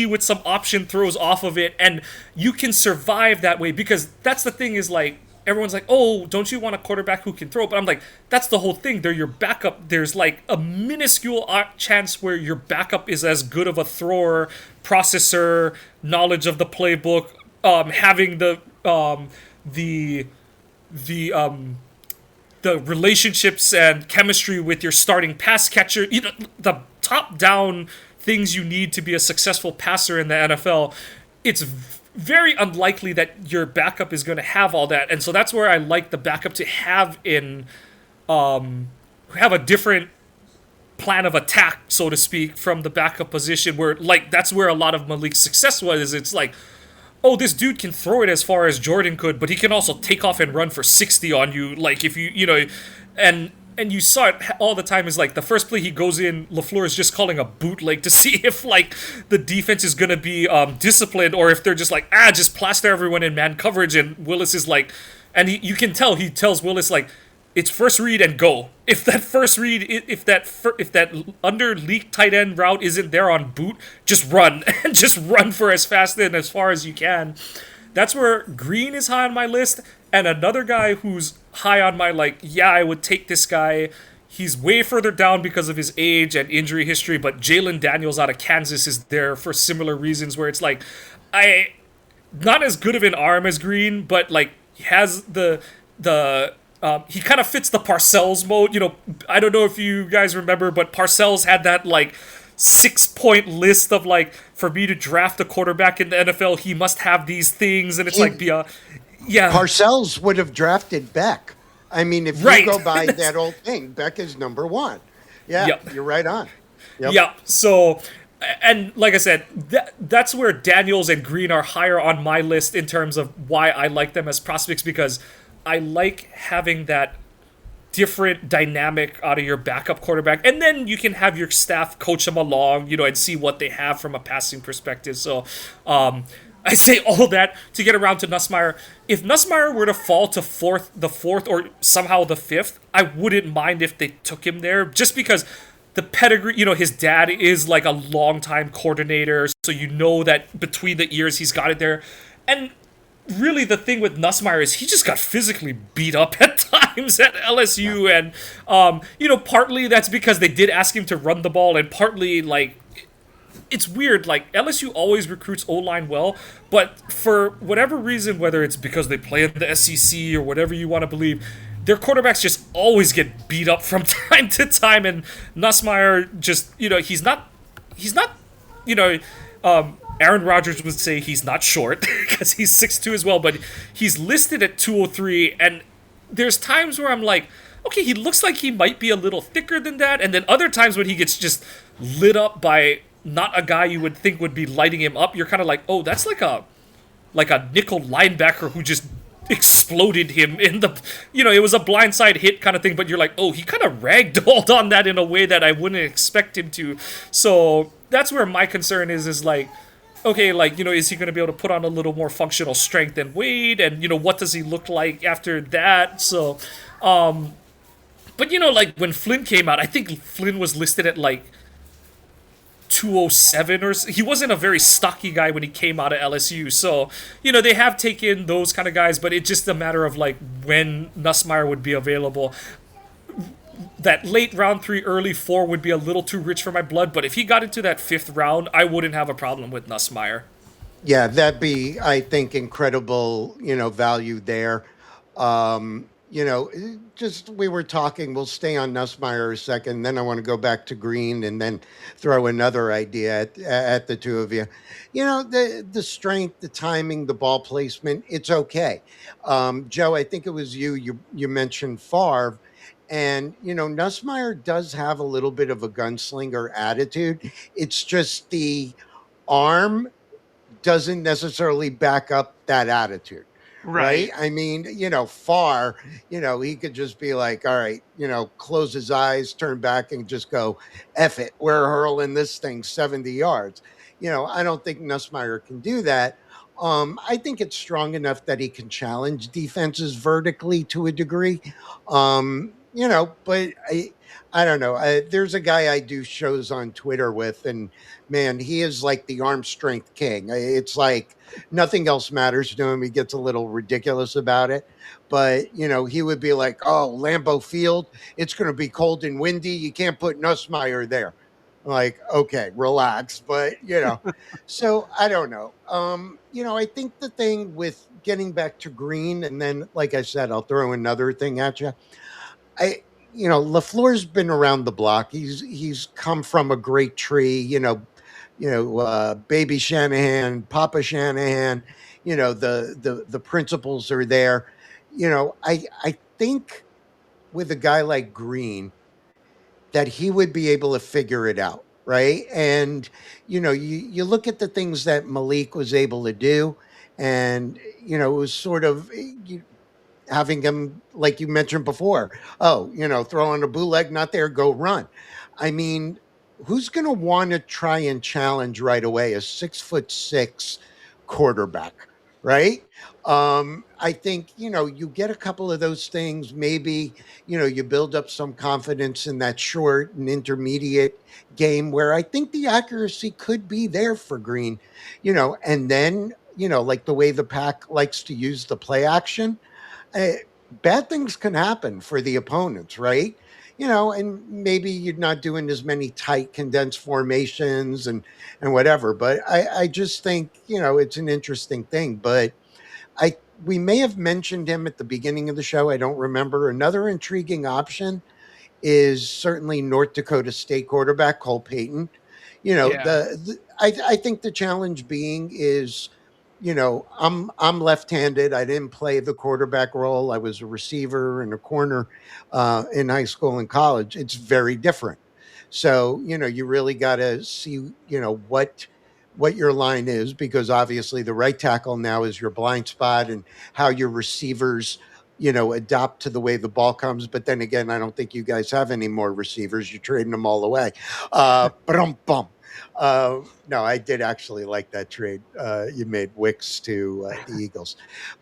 with some option throws off of it, and you can survive that way, because that's the thing is, like, everyone's like, oh, don't you want a quarterback who can throw? But I'm like, that's the whole thing. They're your backup. There's, like, a minuscule chance where your backup is as good of a thrower, processor, knowledge of the playbook, having the relationships and chemistry with your starting pass catcher, the top-down things you need to be a successful passer in the NFL. It's very unlikely that your backup is going to have all that, and so that's where I like the backup to have have a different plan of attack, so to speak, from the backup position, where, like, that's where a lot of Malik's success was. It's like, oh, this dude can throw it as far as Jordan could, but he can also take off and run for 60 on you, like, if and you saw it all the time, is like the first play he goes in, LaFleur is just calling a bootleg to see if, like, the defense is going to be disciplined, or if they're just like, just plaster everyone in man coverage, and Willis is like, and you can tell, he tells Willis, like, it's first read and go. If that first read, if that under leak tight end route isn't there on boot, just run, and just run for as fast and as far as you can. That's where Green is high on my list, and another guy who's high on my, like, yeah, I would take this guy. He's way further down because of his age and injury history, but Jalen Daniels out of Kansas is there for similar reasons, where it's like, not as good of an arm as Green, but, like, he has he kind of fits the Parcells mode. I don't know if you guys remember, but Parcells had that, like, 6-point list of, like, for me to draft a quarterback in the NFL, he must have these things, and it's yeah. Parcells would have drafted Beck. I mean, if you go by that old thing, Beck is number one. Yeah, You're right on. Yep. Yeah, so And like I said, that's where Daniels and Green are higher on my list in terms of why I like them as prospects, because I like having that different dynamic out of your backup quarterback, and then you can have your staff coach them along, and see what they have from a passing perspective. So, I say all that to get around to Nussmeier. If Nussmeier were to fall to the fourth, or somehow the fifth, I wouldn't mind if they took him there, just because the pedigree, his dad is like a longtime coordinator, so that between the ears he's got it there. And really the thing with Nussmeier is he just got physically beat up at times at LSU, and partly that's because they did ask him to run the ball, and partly like it's weird. Like LSU always recruits O-line well, but for whatever reason, whether it's because they play in the SEC or whatever you want to believe, their quarterbacks just always get beat up from time to time. And Nussmeier just, he's not, you know, Aaron Rodgers would say he's not short because he's 6'2" as well, but he's listed at 203. And there's times where I'm like, okay, he looks like he might be a little thicker than that. And then other times when he gets just lit up by not a guy you would think would be lighting him up, you're kind of like, oh, that's like a nickel linebacker who just exploded him in the, it was a blindside hit kind of thing, but you're like, oh, he kind of ragdolled on that in a way that I wouldn't expect him to. So that's where my concern is like, okay, like, is he going to be able to put on a little more functional strength than Wade? And, what does he look like after that? So, but, like when Flynn came out, I think Flynn was listed at like 207 or he wasn't a very stocky guy when he came out of LSU. So, they have taken those kind of guys, but it's just a matter of like when Nussmeier would be available. That late round 3, early 4 would be a little too rich for my blood, but if he got into that 5th round, I wouldn't have a problem with Nussmeier. Yeah, that'd be, I think, incredible, value there. Just we were talking, we'll stay on Nussmeier a second, then I want to go back to Green and then throw another idea at the two of you. The strength, the timing, the ball placement, it's okay. Joe, I think it was you mentioned Favre. And, Nussmeier does have a little bit of a gunslinger attitude. It's just the arm doesn't necessarily back up that attitude. Right. Right. I mean, Far, he could just be like, all right, close his eyes, turn back and just go, F it. We're hurling this thing 70 yards. I don't think Nussmeier can do that. I think it's strong enough that he can challenge defenses vertically to a degree. But I don't know. There's a guy I do shows on Twitter with, and man, he is like the arm strength king. It's like nothing else matters to him. He gets a little ridiculous about it, but he would be like, "Oh, Lambeau Field, it's going to be cold and windy. You can't put Nussmeier there." Like, okay, relax, but so I don't know. I think the thing with getting back to Green, and then, like I said, I'll throw another thing at you. LaFleur's been around the block. He's come from a great tree. Baby Shanahan, Papa Shanahan. The principles are there. I think with a guy like Green that he would be able to figure it out, right? And you look at the things that Malik was able to do, and it was sort of having him, like you mentioned before, throw on a bootleg, not there, go run. I mean, who's going to want to try and challenge right away a 6'6" quarterback, right? I think, you get a couple of those things. Maybe, you build up some confidence in that short and intermediate game where I think the accuracy could be there for Green, and then, like the way the Pack likes to use the play action, uh, bad things can happen for the opponents, right? And maybe you're not doing as many tight condensed formations and whatever. But I just think, it's an interesting thing. But I we may have mentioned him at the beginning of the show. I don't remember. Another intriguing option is certainly North Dakota State quarterback Cole Payton. Yeah. I think the challenge being is, I'm left-handed. I didn't play the quarterback role. I was a receiver and a corner in high school and college. It's very different. So, you really got to see, what your line is, because obviously the right tackle now is your blind spot, and how your receivers, adapt to the way the ball comes. But then again, I don't think you guys have any more receivers. You're trading them all away. Bum. No, I did actually like that trade. You made Wicks to the Eagles.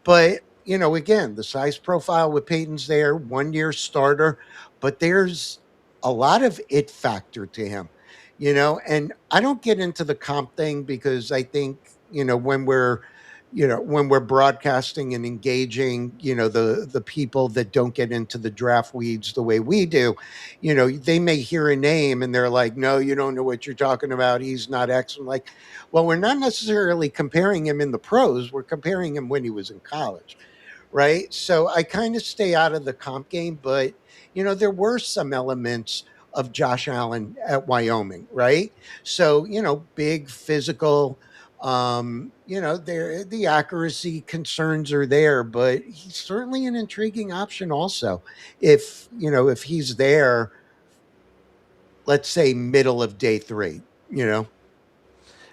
But, again, the size profile with Peyton's there, 1 year starter, but there's a lot of it factor to him, and I don't get into the comp thing, because I think, when we're broadcasting and engaging, the people that don't get into the draft weeds the way we do, they may hear a name and they're like, no, you don't know what you're talking about. He's not X. I'm like, well, we're not necessarily comparing him in the pros. We're comparing him when he was in college. Right. So I kind of stay out of the comp game, but, there were some elements of Josh Allen at Wyoming. Right. So, big physical, there, the accuracy concerns are there, but he's certainly an intriguing option also. If he's there, let's say middle of day three.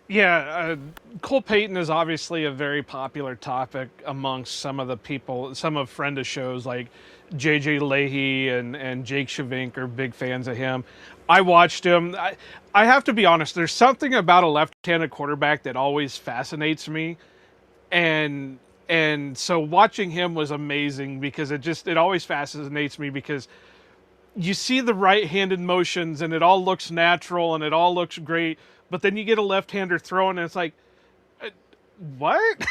Yeah, Cole Payton is obviously a very popular topic amongst some of the people. Some of friend of shows like JJ Leahy and Jake Shavink are big fans of him. I watched him. I have to be honest, there's something about a left-handed quarterback that always fascinates me. And so watching him was amazing, because it always fascinates me, because you see the right-handed motions and it all looks natural and it all looks great, but then you get a left-hander throwing and it's like, what?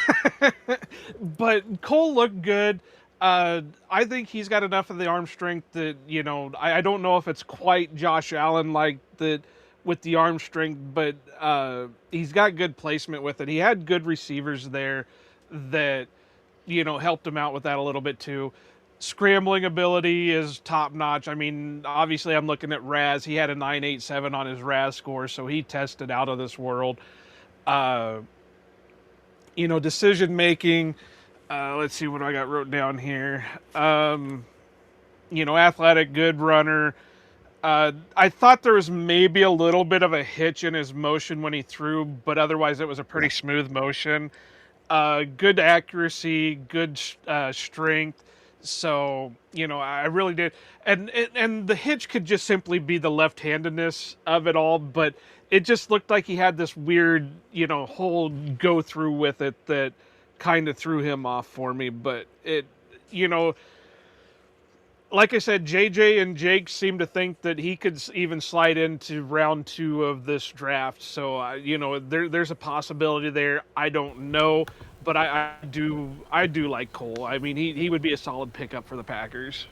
But Cole looked good. I think he's got enough of the arm strength that, I don't know if it's quite Josh Allen like that with the arm strength, but he's got good placement with it. He had good receivers there that, helped him out with that a little bit too. Scrambling ability is top notch. I mean, obviously I'm looking at Raz. He had a 987 on his Raz score, so he tested out of this world. Decision making. Let's see what I got wrote down here. Athletic, good runner. I thought there was maybe a little bit of a hitch in his motion when he threw, but otherwise it was a pretty smooth motion. Good accuracy, good strength. So, I really did. And the hitch could just simply be the left-handedness of it all, but it just looked like he had this weird, whole go through with it that kind of threw him off for me. But it, like I said, JJ and Jake seem to think that he could even slide into round 2 of this draft. So, there's a possibility there. I don't know, but I do like Cole. I mean, he would be a solid pickup for the Packers.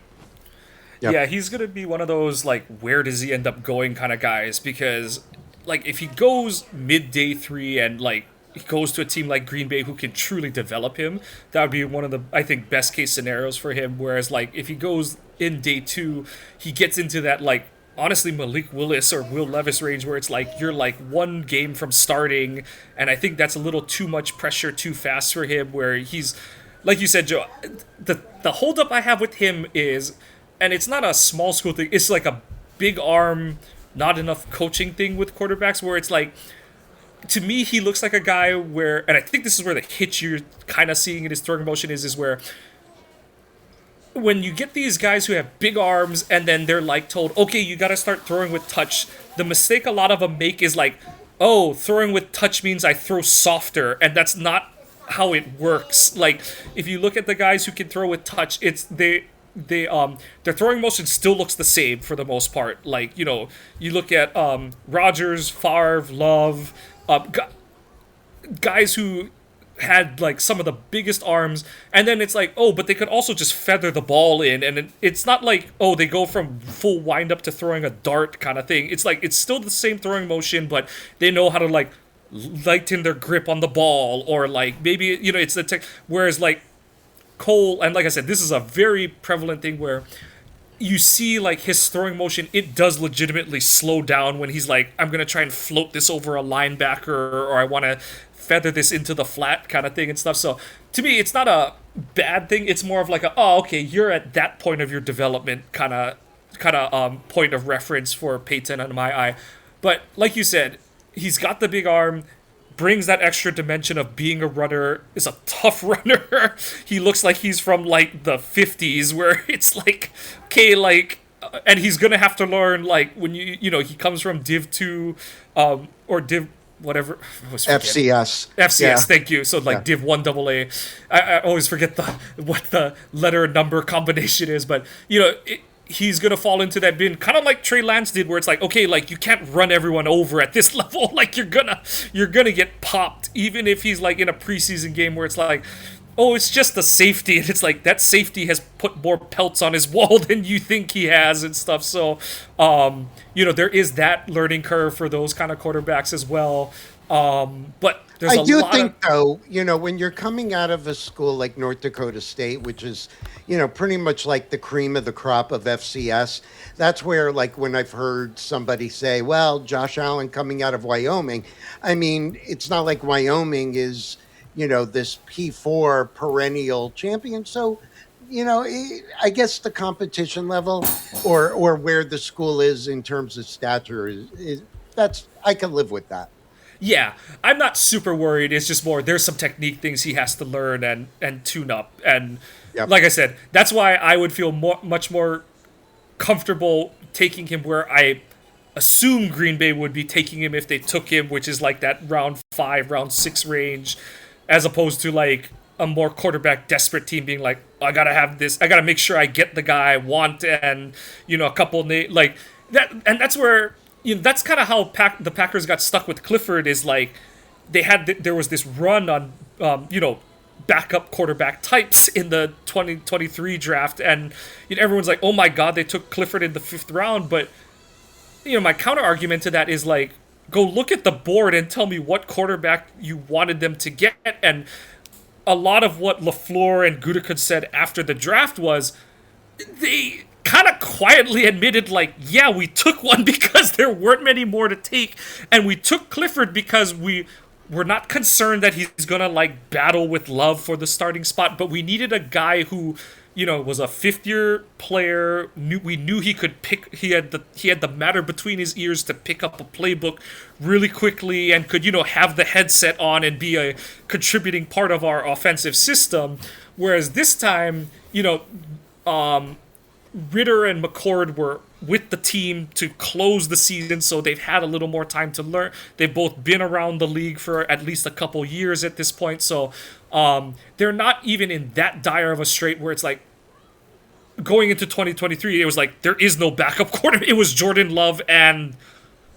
Yep. Yeah, he's gonna be one of those like where does he end up going kind of guys, because like if he goes mid day 3 and like he goes to a team like Green Bay who can truly develop him, that would be one of the, I think, best case scenarios for him. Whereas like if he goes in day 2, he gets into that like honestly Malik Willis or Will Levis range where it's like you're like one game from starting, and I think that's a little too much pressure too fast for him, where he's like you said, Joe, the holdup I have with him is, and it's not a small school thing, it's like a big arm, not enough coaching thing with quarterbacks, where it's like, to me, he looks like a guy where, and I think this is where the hitch you're kind of seeing in his throwing motion is where when you get these guys who have big arms and then they're like told, okay, you got to start throwing with touch, the mistake a lot of them make is like, oh, throwing with touch means I throw softer, and that's not how it works. Like, if you look at the guys who can throw with touch, it's their throwing motion still looks the same for the most part. Like, you look at Rodgers, Favre, Love, guys who had like some of the biggest arms, and then it's like, oh, but they could also just feather the ball in, and it's not like, oh, they go from full wind up to throwing a dart kind of thing. It's like it's still the same throwing motion, but they know how to like lighten their grip on the ball, or like maybe it's the tech. Whereas like Cole, and like I said, this is a very prevalent thing where you see like his throwing motion, it does legitimately slow down when he's like, I'm gonna try and float this over a linebacker, or I want to feather this into the flat kind of thing and stuff. So to me, it's not a bad thing. It's more of like oh, okay, you're at that point of your development kind of kind of point of reference for Peyton in my eye. But like you said, he's got the big arm, brings that extra dimension of being a runner, is a tough runner. He looks like he's from like the 50s where it's like, okay, like, and he's gonna have to learn like when he comes from Div 2 or Div whatever. I always forget. FCS, Yeah. thank you. So like Div 1 AA. I always forget what the letter number combination is, but he's gonna fall into that bin, kind of like Trey Lance did, where it's like, okay, like you can't run everyone over at this level. Like you're gonna get popped, even if he's like in a preseason game where it's like, oh, it's just the safety, and it's like that safety has put more pelts on his wall than you think he has and stuff. So, there is that learning curve for those kind of quarterbacks as well. But there's I do lot think, of, though, when you're coming out of a school like North Dakota State, which is, pretty much like the cream of the crop of FCS, that's where, like, when I've heard somebody say, well, Josh Allen coming out of Wyoming, I mean, it's not like Wyoming is, this P4 perennial champion. So, I guess the competition level or where the school is in terms of stature is I can live with that. yeah, I'm not super worried. It's just more there's some technique things he has to learn and tune up. And Yep. like I said, that's why I would feel much more comfortable taking him where I assume Green Bay would be taking him if they took him, which is like that round 5, round 6 range, as opposed to like a more quarterback desperate team being like, I gotta have this, I gotta make sure I get the guy I want, and a couple like that, and that's where that's kind of how the Packers got stuck with Clifford, is like there was this run on backup quarterback types in the 2023 draft, and everyone's like, oh my god, they took Clifford in the 5th round. But my counter argument to that is like, go look at the board and tell me what quarterback you wanted them to get. And a lot of what LaFleur and Gutekunst said after the draft was they kind of quietly admitted, like, yeah, we took one because there weren't many more to take, and we took Clifford because we're not concerned that he's gonna like battle with Love for the starting spot, but we needed a guy who was a 5th-year player. We knew he could pick. He had the matter between his ears to pick up a playbook really quickly, and could have the headset on and be a contributing part of our offensive system. Whereas this time, Ritter and McCord were with the team to close the season, so they've had a little more time to learn. They've both been around the league for at least a couple years at this point, so they're not even in that dire of a strait where it's like going into 2023, it was like there is no backup quarterback. It was Jordan Love and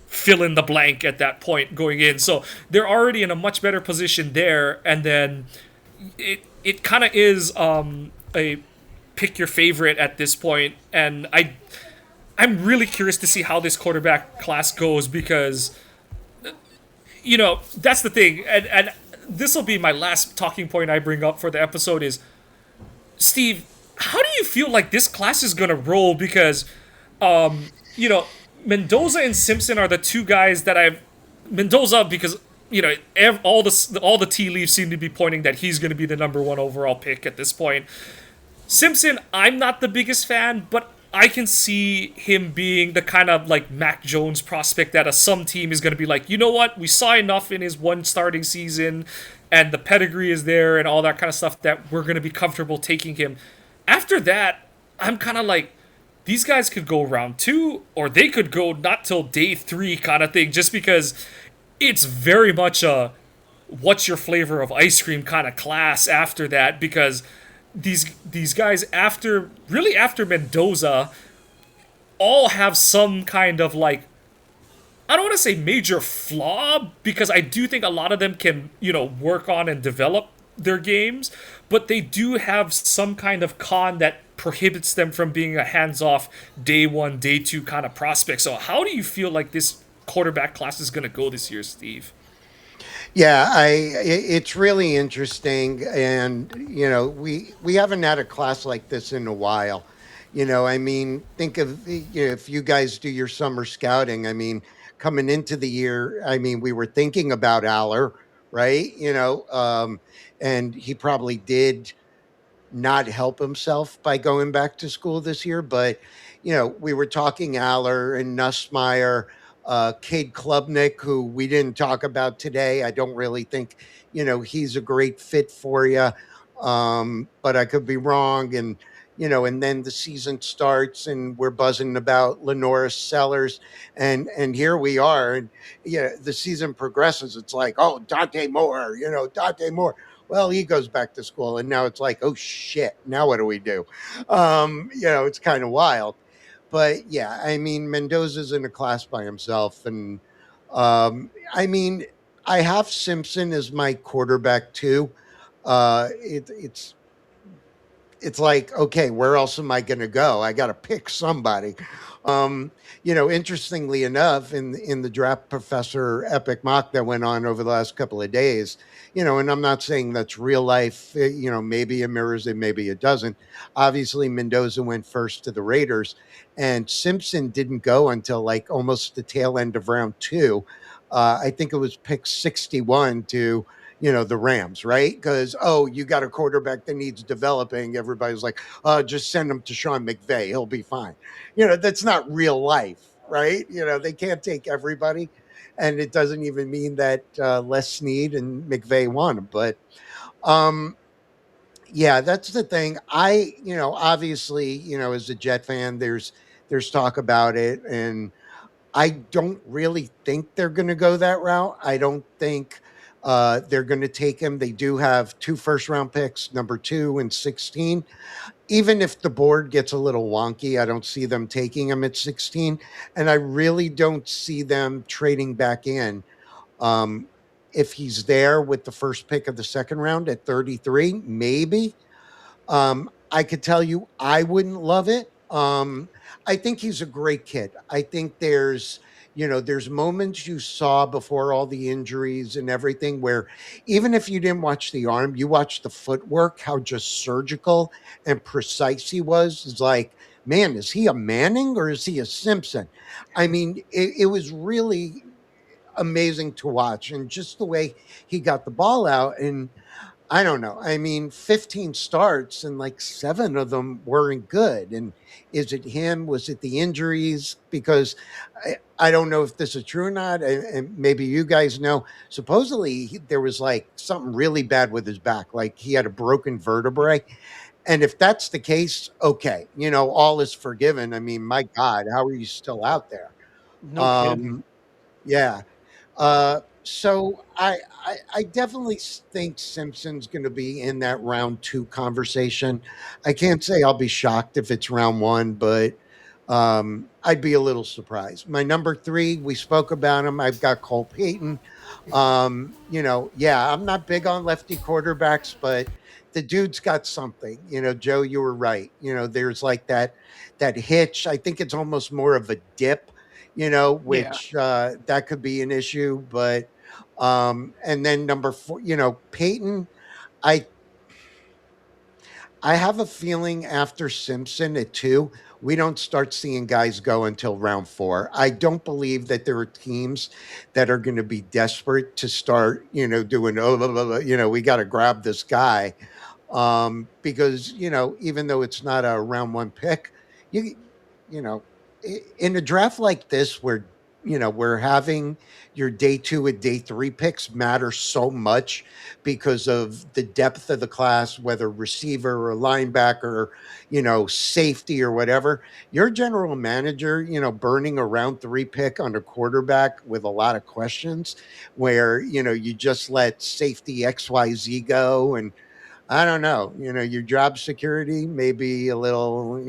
fill in the blank at that point going in. So they're already in a much better position there, and then it kind of is a pick your favorite at this point, and I'm really curious to see how this quarterback class goes, because that's the thing, and this will be my last talking point I bring up for the episode is, Steve, how do you feel like this class is gonna roll? Because Mendoza and Simpson are the two guys that Mendoza, because all the tea leaves seem to be pointing that he's going to be the number 1 overall pick at this point. Simpson, I'm not the biggest fan, but I can see him being the kind of like Mac Jones prospect that some team is going to be like, you know what, we saw enough in his one starting season, and the pedigree is there and all that kind of stuff that we're going to be comfortable taking him. After that, I'm kind of like, these guys could go round 2, or they could go not till day 3 kind of thing, just because it's very much a what's your flavor of ice cream kind of class after that, because these guys after Mendoza all have some kind of like, I don't want to say major flaw, because I do think a lot of them can, work on and develop their games, but they do have some kind of con that prohibits them from being a hands-off day 1, day 2 kind of prospect. So how do you feel like this quarterback class is going to go this year, Steve? Yeah, it's really interesting, and we haven't had a class like this in a while. I mean, think of if you guys do your summer scouting. I mean, coming into the year, I mean, we were thinking about Aller, right? And he probably did not help himself by going back to school this year, but we were talking Aller and Nussmeyer, Cade Klubnik, who we didn't talk about today. I don't really think, he's a great fit for you. But I could be wrong. And then the season starts and we're buzzing about Lenora Sellers. And here we are. And yeah, the season progresses. It's like, oh, Dante Moore, Dante Moore. Well, he goes back to school, and now it's like, oh shit, now what do we do? It's kind of wild. But yeah, I mean, Mendoza's in a class by himself, and I mean, I have Simpson as my quarterback too. It's like, okay, where else am I going to go? I got to pick somebody. Interestingly enough, in the draft professor epic mock that went on over the last couple of days, and I'm not saying that's real life, maybe it mirrors it, maybe it doesn't. Obviously, Mendoza went first to the Raiders, and Simpson didn't go until like almost the tail end of round two. I think it was pick 61 to the Rams, right? Because, oh, you got a quarterback that needs developing. Everybody's like, just send him to Sean McVay. He'll be fine. That's not real life, right? They can't take everybody. And it doesn't even mean that Les Snead and McVay won. But yeah, that's the thing. Obviously, as a Jet fan, there's talk about it. And I don't really think they're going to go that route. I don't think they're going to take him. They do have 2 first-round picks, number 2 and 16. Even if the board gets a little wonky, I don't see them taking him at 16. And I really don't see them trading back in. Um, if he's there with the first pick of the second round at 33, maybe. I could tell you I wouldn't love it. I think he's a great kid. I think there's moments you saw before all the injuries and everything where even if you didn't watch the arm, you watched the footwork, how just surgical and precise he was. It's like, man, is he a Manning or is he a Simpson? I mean, it was really amazing to watch, and just the way he got the ball out. And I don't know. I mean, 15 starts and like 7 of them weren't good. And is it him? Was it the injuries? Because I don't know if this is true or not. And maybe you guys know. Supposedly, there was like something really bad with his back. Like he had a broken vertebrae. And if that's the case, okay, all is forgiven. I mean, my God, how are you still out there? No kidding. Um, yeah. So I definitely think Simpson's going to be in that round 2 conversation. I can't say I'll be shocked if it's round 1, but I'd be a little surprised. My number 3, we spoke about him. I've got Cole Payton. Yeah, I'm not big on lefty quarterbacks, but the dude's got something. Joe, you were right. There's like that hitch. I think it's almost more of a dip, Yeah. which that could be an issue. But and then number 4, Peyton, I I have a feeling after Simpson at 2, we don't start seeing guys go until round 4. I don't believe that there are teams that are going to be desperate to start, doing, oh, blah, blah, blah, we got to grab this guy. Because, even though it's not a round 1 pick, you, you know, in a draft like this where, we're having your day 2 and day 3 picks matter so much because of the depth of the class, whether receiver or linebacker, safety or whatever. Your general manager, burning a round 3 pick on a quarterback with a lot of questions where, you just let safety XYZ go. And I don't know, your job security may be a little,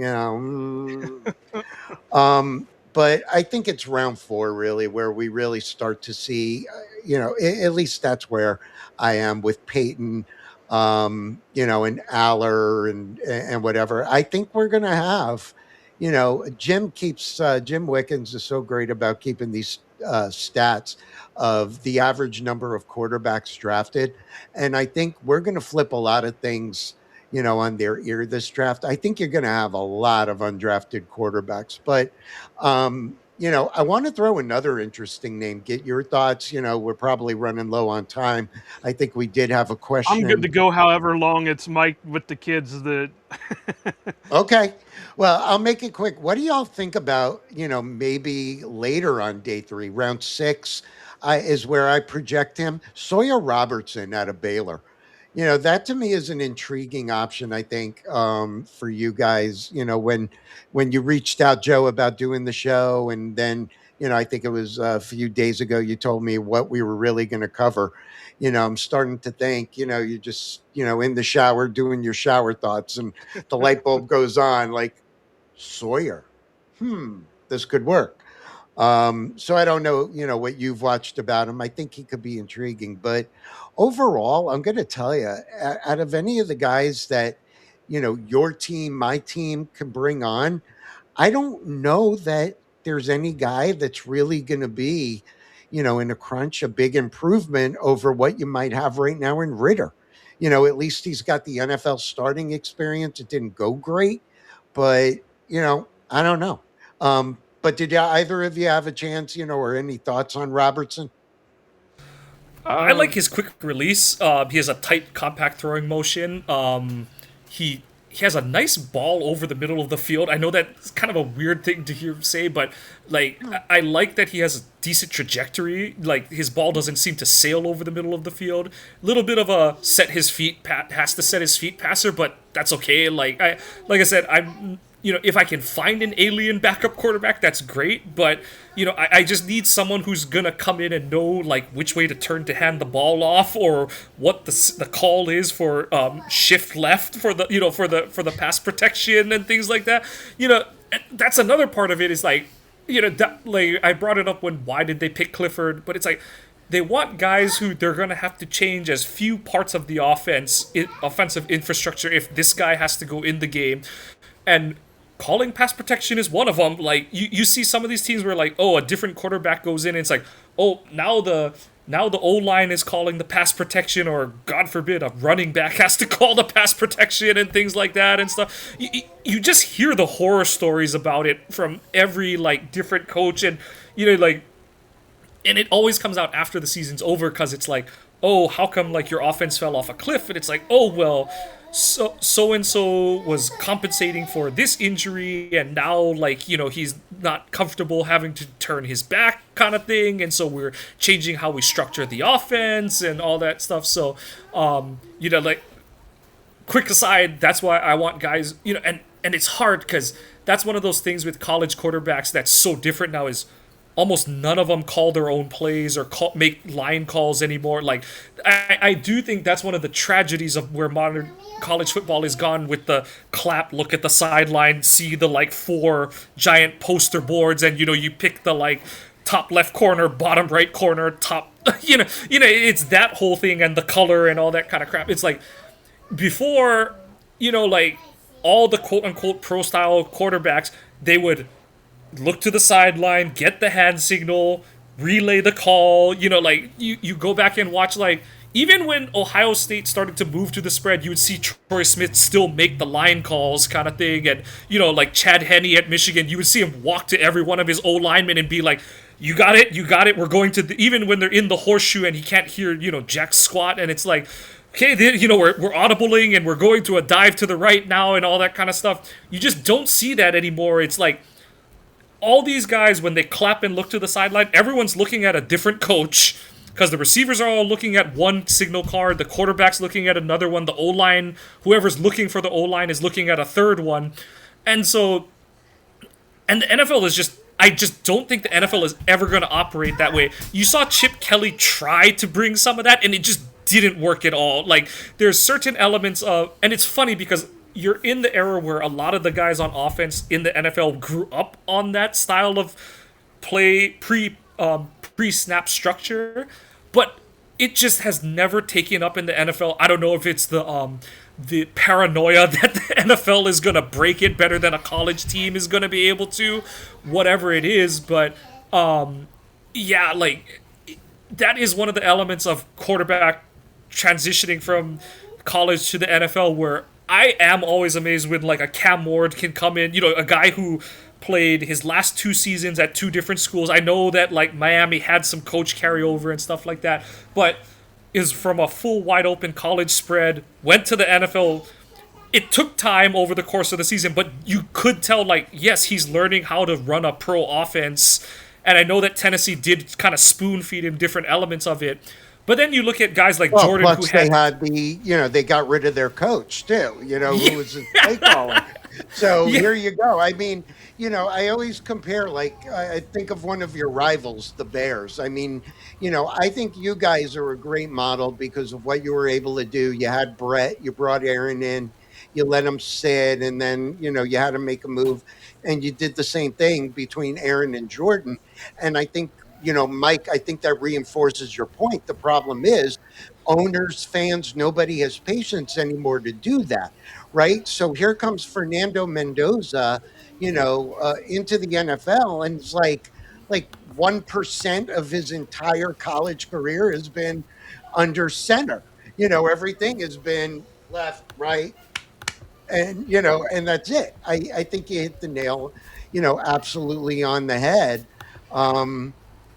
but I think it's round 4 really where we really start to see, at least that's where I am with Peyton, and Aller and whatever. I think we're gonna have, Jim Wickens is so great about keeping these stats of the average number of quarterbacks drafted, and I think we're gonna flip a lot of things on their ear this draft. I think you're going to have a lot of undrafted quarterbacks, but I want to throw another interesting name. Get your thoughts. We're probably running low on time. I think we did have a I'm good to question. go however long it's Mike with the kids that Okay. Well, I'll make it quick. What do y'all think about, maybe later on day three, round six, is where I project him? Sawyer Robertson out of Baylor. That to me is an intriguing option, I think, for you guys. When you reached out, Joe, about doing the show, and then, I think it was a few days ago, you told me what we were really going to cover. I'm starting to think, you're just, in the shower doing your shower thoughts, and the light bulb goes on like Sawyer. This could work. So I don't know, what you've watched about him. I think he could be intriguing, but overall, I'm going to tell you, out of any of the guys that, your team, my team can bring on, I don't know that there's any guy that's really going to be, in a crunch, a big improvement over what you might have right now in Ritter. At least he's got the NFL starting experience. It didn't go great, but, I don't know. But did either of you have a chance, or any thoughts on Robertson? I like his quick release. He has a tight, compact throwing motion. He has a nice ball over the middle of the field. I know that's kind of a weird thing to hear him say, but like I like that he has a decent trajectory. Like his ball doesn't seem to sail over the middle of the field. A little bit of a has to set his feet passer, but that's okay. Like I said, I'm if I can find an alien backup quarterback, that's great. But I just need someone who's gonna come in and know like which way to turn to hand the ball off, or what the call is for shift left for the for the pass protection and things like that. That's another part of it is like that, like I brought it up when why did they pick Clifford, but it's like they want guys who they're going to have to change as few parts of the offensive infrastructure if this guy has to go in the game. And calling pass protection is one of them. Like you see some of these teams where like, oh, a different quarterback goes in and it's like, oh, now the O-line is calling the pass protection, or God forbid a running back has to call the pass protection and things like that and stuff. You just hear the horror stories about it from every like different coach, and and it always comes out after the season's over because it's like, oh, how come like your offense fell off a cliff? And it's like, oh well, so and so was compensating for this injury, and now like he's not comfortable having to turn his back, kind of thing, and so we're changing how we structure the offense and all that stuff. So like quick aside, that's why I want guys, and it's hard because that's one of those things with college quarterbacks that's so different now is almost none of them call their own plays or make line calls anymore. Like, I do think that's one of the tragedies of where modern college football is gone, with the clap, look at the sideline, see the like 4 giant poster boards, and you pick the like top left corner, bottom right corner, top it's that whole thing, and the color and all that kind of crap. It's like before, like all the quote unquote pro style quarterbacks, they would look to the sideline, get the hand signal, relay the call. Like you go back and watch, like even when Ohio State started to move to the spread, you would see Troy Smith still make the line calls, kind of thing. And like Chad Henne at Michigan, you would see him walk to every one of his O linemen and be like, you got it, we're going to even when they're in the horseshoe and he can't hear jack squat, and it's like, okay, we're audibling and we're going to a dive to the right now and all that kind of stuff. You just don't see that anymore. It's like all these guys, when they clap and look to the sideline, everyone's looking at a different coach, because the receivers are all looking at one signal card, the quarterback's looking at another one, the O-line, whoever's looking for the O-line is looking at a third one. And so, and the NFL is just, I just don't think the NFL is ever going to operate that way. You saw Chip Kelly try to bring some of that, and it just didn't work at all. Like, there's certain elements of, and it's funny because you're in the era where a lot of the guys on offense in the NFL grew up on that style of play, pre-snap structure, but it just has never taken up in the NFL. I don't know if it's the paranoia that the NFL is going to break it better than a college team is going to be able to, whatever it is, but yeah, like that is one of the elements of quarterback transitioning from college to the NFL, where I am always amazed when like a Cam Ward can come in, a guy who played his last 2 seasons at 2 different schools. I know that like Miami had some coach carryover and stuff like that, but is from a full wide open college spread, went to the NFL. It took time over the course of the season, but you could tell, like, yes, he's learning how to run a pro offense. And I know that Tennessee did kind of spoon feed him different elements of it. But then you look at guys like Jordan, plus who they had they got rid of their coach too, who was a play caller. So here you go. I mean, I always compare, like, I think of one of your rivals, the Bears. I mean, I think you guys are a great model because of what you were able to do. You had Brett, you brought Aaron in, you let him sit, and then, you had to make a move. And you did the same thing between Aaron and Jordan. And I think, Mike, I think that reinforces your point. The problem is owners, fans, nobody has patience anymore to do that, right? So here comes Fernando Mendoza, into the NFL, and it's like 1% of his entire college career has been under center. Everything has been left, right, and that's it. I think you hit the nail, absolutely on the head. Um,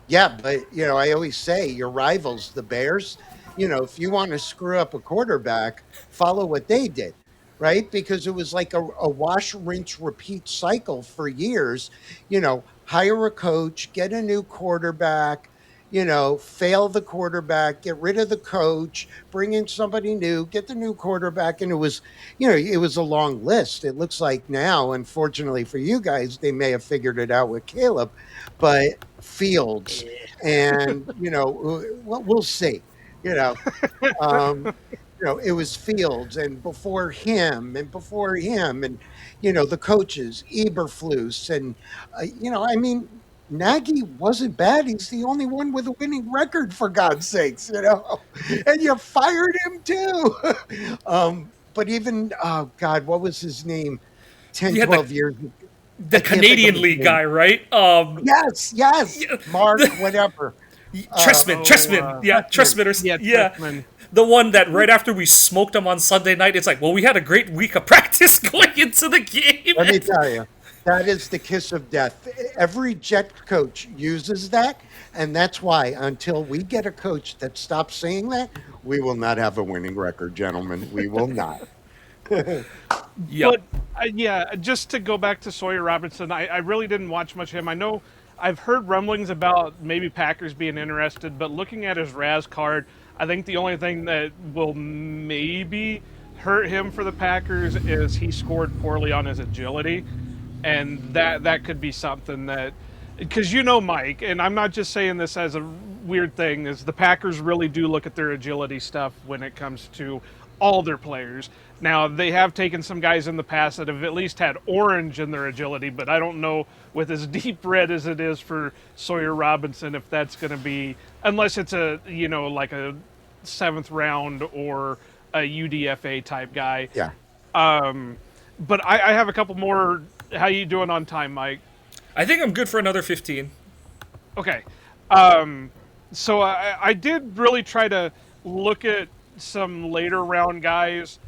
yeah, but I always say your rivals, the Bears, if you want to screw up a quarterback, follow what they did, right? Because it was like a wash, rinse, repeat cycle for years. Hire a coach, get a new quarterback, fail the quarterback, get rid of the coach, bring in somebody new, get the new quarterback. And it was a long list. It looks like now, unfortunately for you guys, they may have figured it out with Caleb, but Fields and, we'll see, you know, um, it was Fields and before him and, the coaches, Eberflus. And, I mean, Nagy wasn't bad. He's the only one with a winning record, for God's sakes, and you fired him too. But even, oh God, what was his name? 10, yeah, 12 years ago. the I can't think of Canadian his League name. guy, right? Yes, Yeah, Mark, whatever. Trestman, yeah, Trestman, Trestman. the one that right after we smoked him on Sunday night, it's like, well, we had a great week of practice going into the game. Let me tell you, that is the kiss of death. Every Jet coach uses that, and that's why until we get a coach that stops saying that, we will not have a winning record, gentlemen. We will not. Yep. But yeah, just to go back to Sawyer Robertson, I really didn't watch much of him. I know I've heard rumblings about maybe Packers being interested, but looking at his Raz card, I think the only thing that will maybe hurt him for the Packers is he scored poorly on his agility, and that could be something that, because Mike, and I'm not just saying this as a weird thing, is the Packers really do look at their agility stuff when it comes to all their players. Now, they have taken some guys in the past that have at least had orange in their agility, but I don't know with as deep red as it is for Sawyer Robinson if that's going to be, unless it's like a 7th round or a UDFA type guy. Yeah. But I have a couple more. How you doing on time, Mike? I think I'm good for another 15. Okay. So I did really try to look at some later round guys.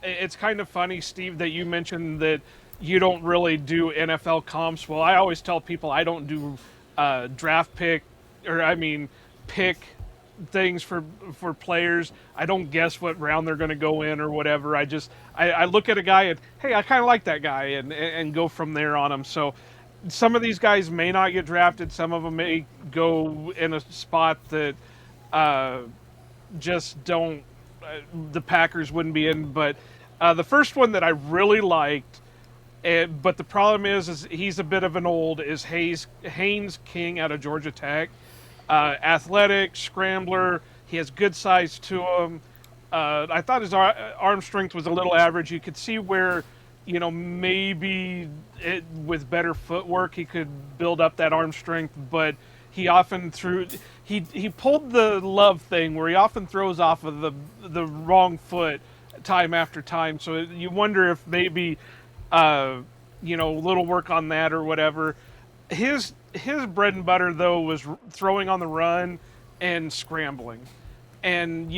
It's kind of funny, Steve, that you mentioned that you don't really do NFL comps. Well, I always tell people I don't do pick things for players. I don't guess what round they're going to go in or whatever. I look at a guy and, hey, I kind of like that guy, and go from there on them. So some of these guys may not get drafted. Some of them may go in a spot that just don't, the Packers wouldn't be in. But the first one that I really liked, but the problem is he's a bit of an old, is Haynes King out of Georgia Tech. Athletic, scrambler. He has good size to him. I thought his arm strength was a little average. You could see where, maybe with better footwork he could build up that arm strength, but he often he pulled the Love thing where he often throws off of the wrong foot time after time. So you wonder if maybe a little work on that or whatever. His bread and butter though was throwing on the run and scrambling, and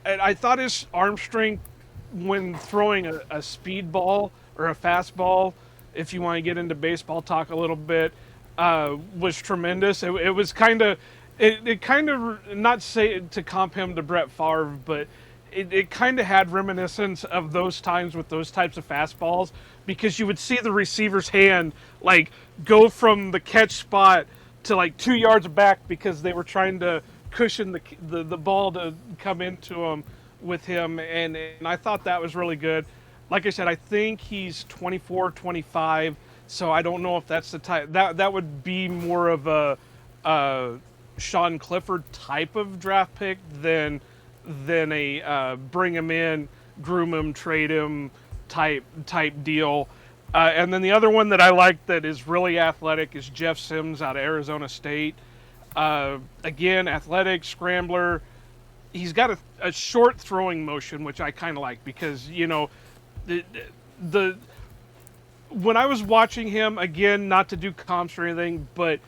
I thought his arm strength when throwing a speed ball or a fastball if you want to get into baseball talk a little bit, was tremendous. It was kind of, it kind of, not say to comp him to Brett Favre, but it kind of had reminiscence of those times with those types of fastballs, because you would see the receiver's hand like go from the catch spot to like 2 yards back because they were trying to cushion the ball to come into him with him, and I thought that was really good. Like I said, I think he's 24, 25, so I don't know if that's the type that would be more of a Sean Clifford type of draft pick than a bring him in, groom him, trade him type deal. And then the other one that I like that is really athletic is Jeff Sims out of Arizona State. Again, athletic, scrambler. He's got a short throwing motion, which I kind of like, because, you know, the when I was watching him, again, not to do comps or anything, but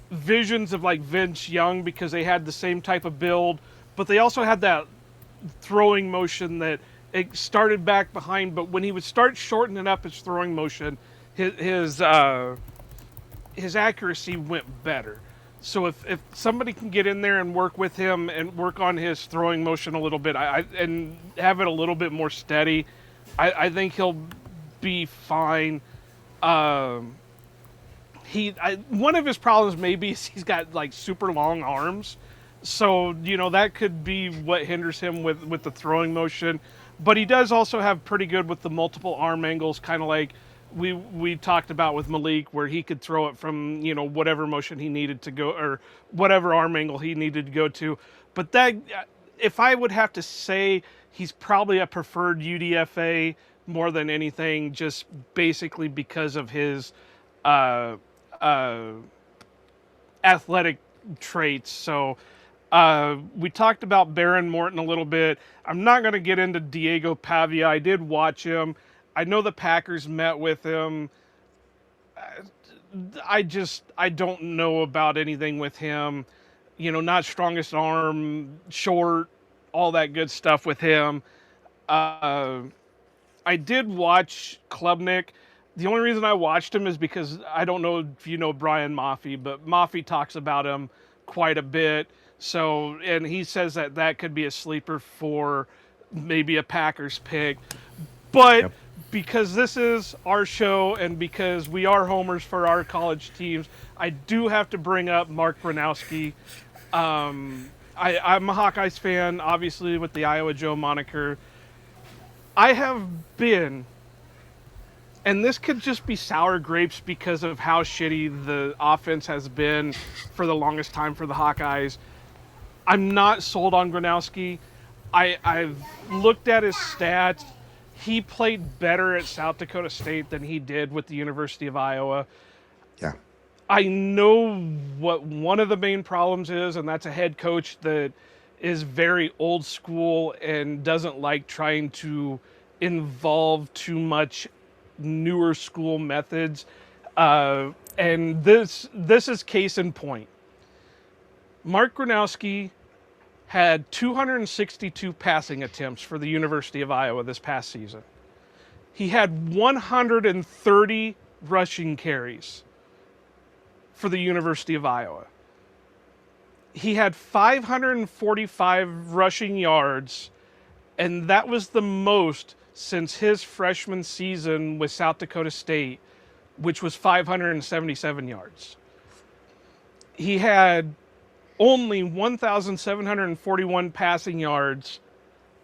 visions of like Vince Young, because they had the same type of build, but they also had that throwing motion that it started back behind, but when he would start shortening up his throwing motion, his accuracy went better. So if somebody can get in there and work with him and work on his throwing motion a little bit, and have it a little bit more steady, I think he'll be fine. One of his problems maybe is he's got like super long arms, so you know that could be what hinders him with the throwing motion. But he does also have pretty good with the multiple arm angles, kind of like we talked about with Malik, where he could throw it from, you know, whatever motion he needed to go, or whatever arm angle he needed to go to. But that, if I would have to say, he's probably a preferred UDFA more than anything, just basically because of his athletic traits. So we talked about Baron Morton a little bit. I'm not going to get into Diego Pavia. I did watch him. I know the Packers met with him. I don't know about anything with him. You know, not strongest arm, short, all that good stuff with him. I did watch Klubnik. The only reason I watched him is because I don't know if you know Brian Maffey, but Maffey talks about him quite a bit. So, and he says that could be a sleeper for maybe a Packers pick. But yep, because this is our show and because we are homers for our college teams, I do have to bring up Mark Gronowski. I'm a Hawkeyes fan, obviously, with the Iowa Joe moniker. I have been, and this could just be sour grapes because of how shitty the offense has been for the longest time for the Hawkeyes. I'm not sold on Gronowski. I've looked at his stats. He played better at South Dakota State than he did with the University of Iowa. Yeah. I know what one of the main problems is, and that's a head coach that is very old school and doesn't like trying to involve too much newer school methods. And this is case in point. Mark Gronowski had 262 passing attempts for the University of Iowa this past season. He had 130 rushing carries for the University of Iowa. He had 545 rushing yards, and that was the most since his freshman season with South Dakota State, which was 577 yards. He had only 1,741 passing yards,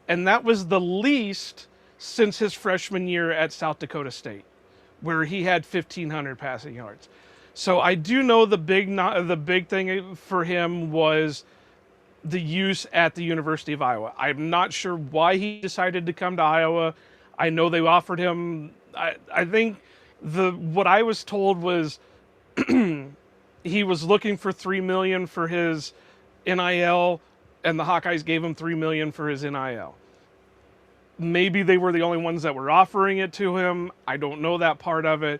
and that was the least since his freshman year at South Dakota State, where he had 1,500 passing yards. So I do know the big thing for him was the use at the University of Iowa. I'm not sure why he decided to come to Iowa. I know they offered him. I think what I was told was he was looking for $3 million for his NIL, and the Hawkeyes gave him $3 million for his NIL. Maybe they were the only ones that were offering it to him. I don't know that part of it.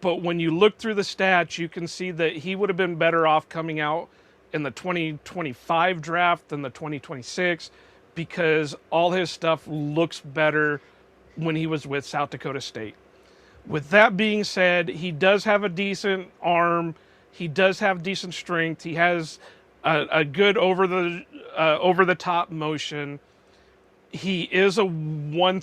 But when you look through the stats, you can see that he would have been better off coming out in the 2025 draft than the 2026, because all his stuff looks better when he was with South Dakota State. With that being said, he does have a decent arm. He does have decent strength. He has a good over the top motion. He is a one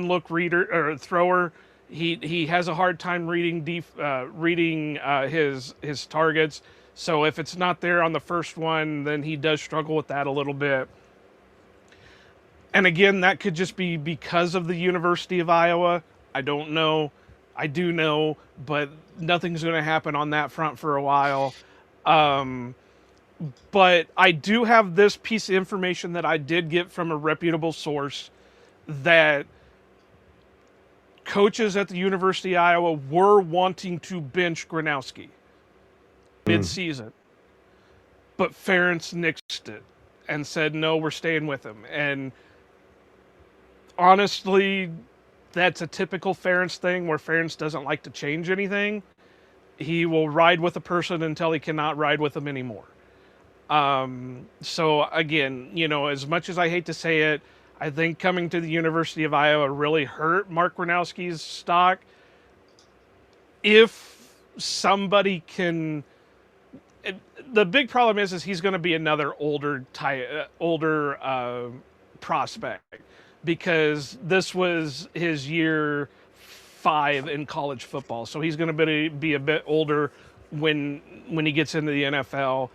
look reader or thrower. He has a hard time reading his targets. So if it's not there on the first one, then he does struggle with that a little bit. And again, that could just be because of the University of Iowa. I don't know. I do know, but nothing's going to happen on that front for a while. But I do have this piece of information that I did get from a reputable source that coaches at the University of Iowa were wanting to bench Gronowski mid-season. But Ferentz nixed it and said, no, we're staying with him. And honestly, that's a typical Ferentz thing where Ferentz doesn't like to change anything. He will ride with a person until he cannot ride with them anymore. So again, you know, as much as I hate to say it, I think coming to the University of Iowa really hurt Mark Gronowski's stock. If somebody can, the big problem is he's going to be another older prospect, because this was his year 5 in college football. So he's going to be a bit older when he gets into the NFL.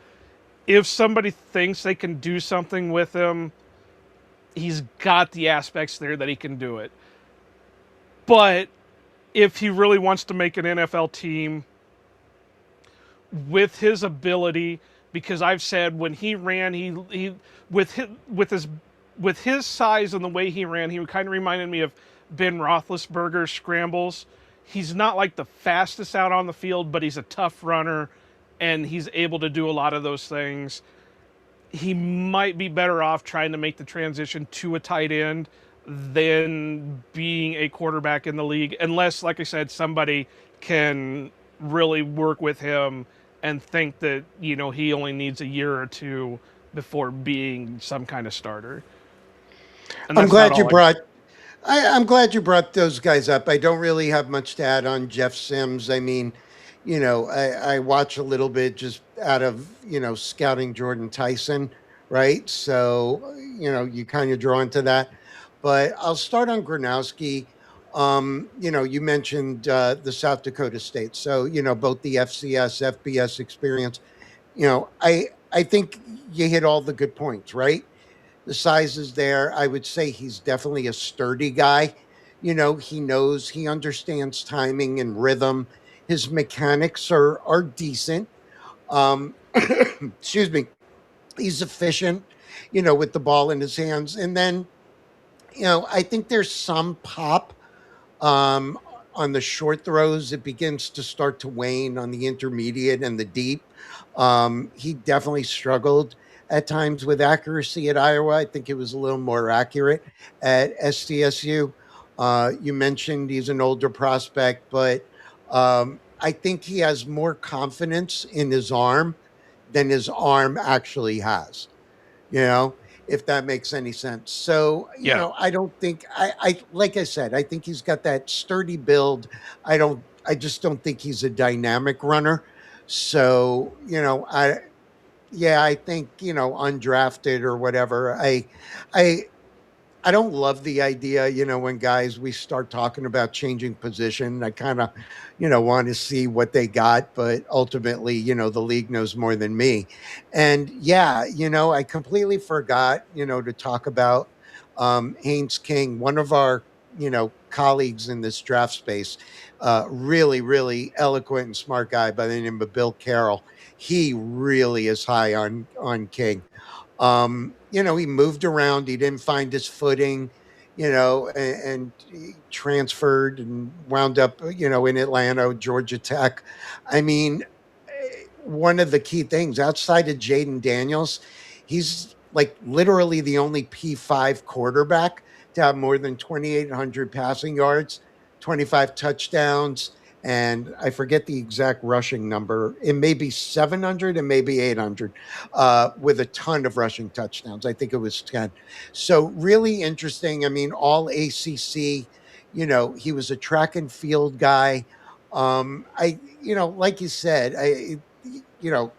If somebody thinks they can do something with him, he's got the aspects there that he can do it. But if he really wants to make an NFL team with his ability, because I've said when he ran, he with his size and the way he ran, he kind of reminded me of Ben Roethlisberger's scrambles. He's not like the fastest out on the field, but he's a tough runner, and he's able to do a lot of those things. He might be better off trying to make the transition to a tight end than being a quarterback in the league, unless, like I said, somebody can really work with him and think that, you know, he only needs a year or two before being some kind of starter. And I'm glad you brought. I'm glad you brought those guys up. I don't really have much to add on Jeff Sims. I mean, you know, I watch a little bit just out of, you know, scouting Jordan Tyson, right? So, you know, you kind of draw into that. But I'll start on Gronowski. You know, you mentioned the South Dakota State. So, you know, both the FCS, FBS experience. You know, I think you hit all the good points, right? The size is there. I would say he's definitely a sturdy guy. You know, he understands timing and rhythm. His mechanics are decent. Excuse me. He's efficient, you know, with the ball in his hands. And then, you know, I think there's some pop um, on the short throws. It begins to start to wane on the intermediate and the deep. He definitely struggled at times with accuracy at Iowa. I think it was a little more accurate at SDSU. You mentioned he's an older prospect, but I think he has more confidence in his arm than his arm actually has, you know, if that makes any sense. So, you Yeah. know, I don't think like I said, I think he's got that sturdy build. I just don't think he's a dynamic runner. So, you know, I think, you know, undrafted or whatever. I I don't love the idea, you know, when guys we start talking about changing position. I kind of, you know, want to see what they got, but ultimately, you know, the league knows more than me. And yeah, you know, I completely forgot, you know, to talk about Haynes King, one of our, you know, colleagues in this draft space. Really, really eloquent and smart guy by the name of Bill Carroll. He really is high on King. You know, he moved around. He didn't find his footing, you know, and he transferred and wound up, you know, in Atlanta, Georgia Tech. I mean, one of the key things outside of Jaden Daniels, he's like literally the only P5 quarterback to have more than 2,800 passing yards, 25 touchdowns, and I forget the exact rushing number. It may be 700 and maybe 800 with a ton of rushing touchdowns. I think it was 10. So really interesting. I mean, all ACC, He was a track and field guy. Like you said, you know,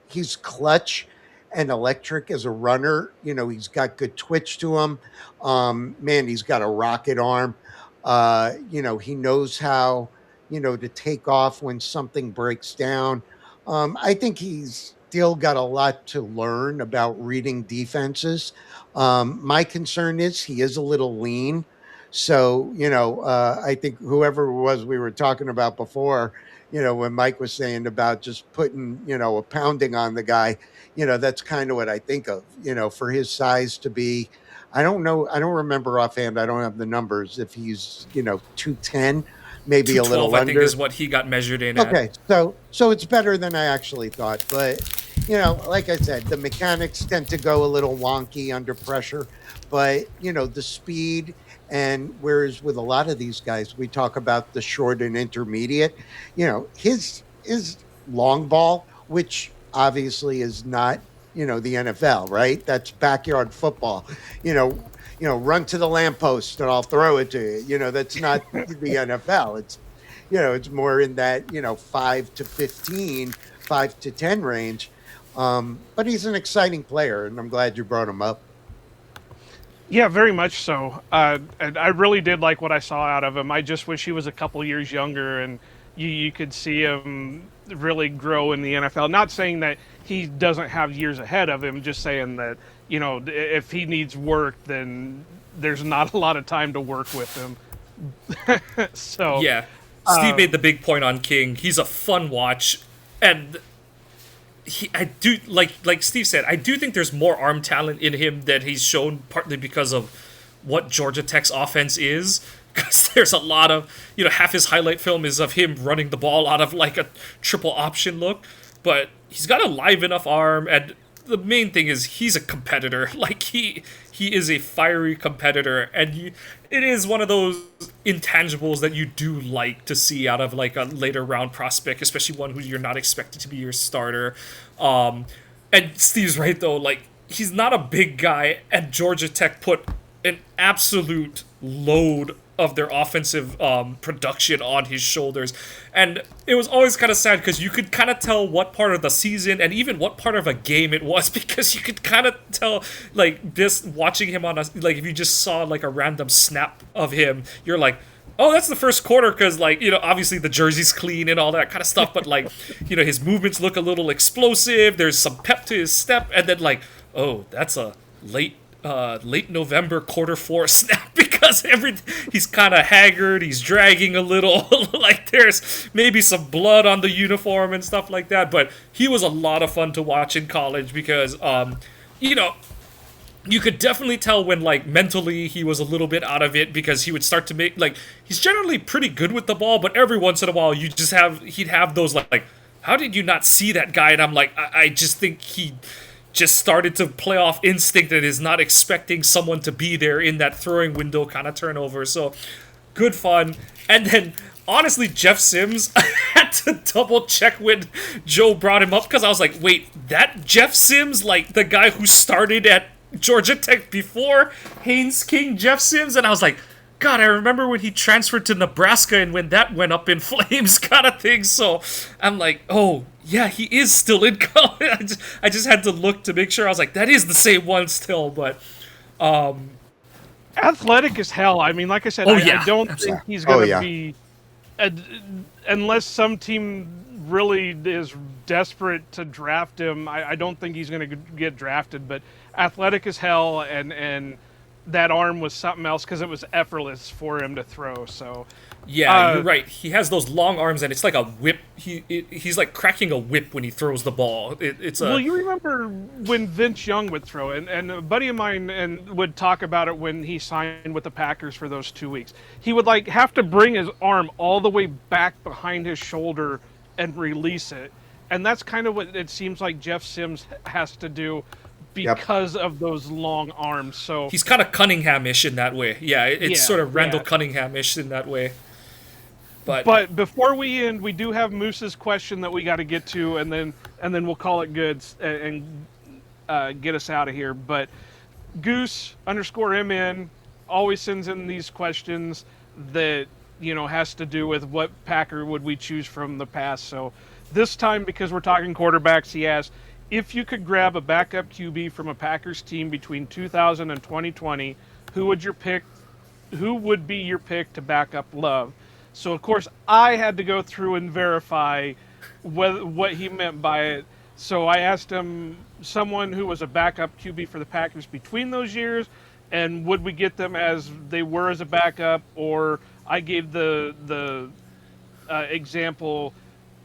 he's clutch and electric as a runner. He's got good twitch to him. Man, he's got a rocket arm. He knows how, to take off when something breaks down. I think he's still got a lot to learn about reading defenses. My concern is he is a little lean. So, I think whoever it was we were talking about before, when Mike was saying about just putting, a pounding on the guy, that's kind of what I think of, for his size to be. I don't know. I don't remember offhand. I don't have the numbers. If he's, 210, maybe a 212, little I under. think, is what he got measured in at. Okay, so it's better than I actually thought. But like I said, the mechanics tend to go a little wonky under pressure. But the speed, and whereas with a lot of these guys, we talk about the short and intermediate. His long ball, which obviously is not the NFL, right? That's backyard football. Run to the lamppost and I'll throw it to you. That's not the NFL. It's more in that 5 to 15, 5 to 10 range. But he's an exciting player, and I'm glad you brought him up. Yeah, very much so. And I really did like what I saw out of him. I just wish he was a couple years younger, and you could see him really grow in the NFL. Not saying that he doesn't have years ahead of him, just saying that, if he needs work, then there's not a lot of time to work with him. So Yeah. Steve made the big point on King. He's a fun watch, and I do like Steve said, I do think there's more arm talent in him that he's shown, partly because of what Georgia Tech's offense is. Because there's a lot of, half his highlight film is of him running the ball out of like a triple option look. But he's got a live enough arm, and the main thing is he's a competitor. Like he is a fiery competitor, and it is one of those intangibles that you do like to see out of like a later round prospect, especially one who you're not expected to be your starter. And Steve's right though, like he's not a big guy, and Georgia Tech put an absolute load of their offensive production on his shoulders. And it was always kind of sad because you could kind of tell what part of the season and even what part of a game it was, because you could kind of tell, like, just watching him on a, like, if you just saw like a random snap of him, you're like, oh, that's the first quarter, because, like, obviously the jersey's clean and all that kind of stuff, but, like, his movements look a little explosive, there's some pep to his step, and then, like, oh, that's a late November quarter 4 snap, because he's kind of haggard, he's dragging a little, like there's maybe some blood on the uniform and stuff like that. But he was a lot of fun to watch in college because, you could definitely tell when, like, mentally he was a little bit out of it, because he would start to make, like, he's generally pretty good with the ball, but every once in a while he'd have those like, how did you not see that guy? And I'm like, I just think he just started to play off instinct and is not expecting someone to be there in that throwing window kind of turnover. So good fun. And then honestly, Jeff Sims, I had to double check when Joe brought him up, because I was like, wait, that Jeff Sims, like the guy who started at Georgia Tech before Haynes King, Jeff Sims? And I was like, God, I remember when he transferred to Nebraska and when that went up in flames kind of thing. So I'm like, oh, yeah, he is still in college. I just had to look to make sure. I was like, that is the same one still, but athletic as hell. I mean, like I said, I don't think he's going to be, unless some team really is desperate to draft him, I don't think he's going to get drafted, but athletic as hell, and that arm was something else because it was effortless for him to throw. So yeah, you're right. He has those long arms, and it's like a whip. He's like cracking a whip when he throws the ball. Well, you remember when Vince Young would throw it, and a buddy of mine would talk about it when he signed with the Packers for those 2 weeks. He would like have to bring his arm all the way back behind his shoulder and release it, and that's kind of what it seems like Jeff Sims has to do, because of those long arms. So he's kind of Cunningham-ish in that way. Yeah, it's sort of Randall Cunningham-ish in that way. But before we end, we do have Moose's question that we got to get to, and then we'll call it good and get us out of here. But Goose _MN always sends in these questions. that has to do with what Packer would we choose from the past. So this time, because we're talking quarterbacks, he asked, if you could grab a backup QB from a Packers team between 2000 and 2020, who would your pick? Who would be your pick to back up Love? So of course I had to go through and verify what he meant by it. So I asked him someone who was a backup QB for the Packers between those years, and would we get them as they were as a backup, or I gave the example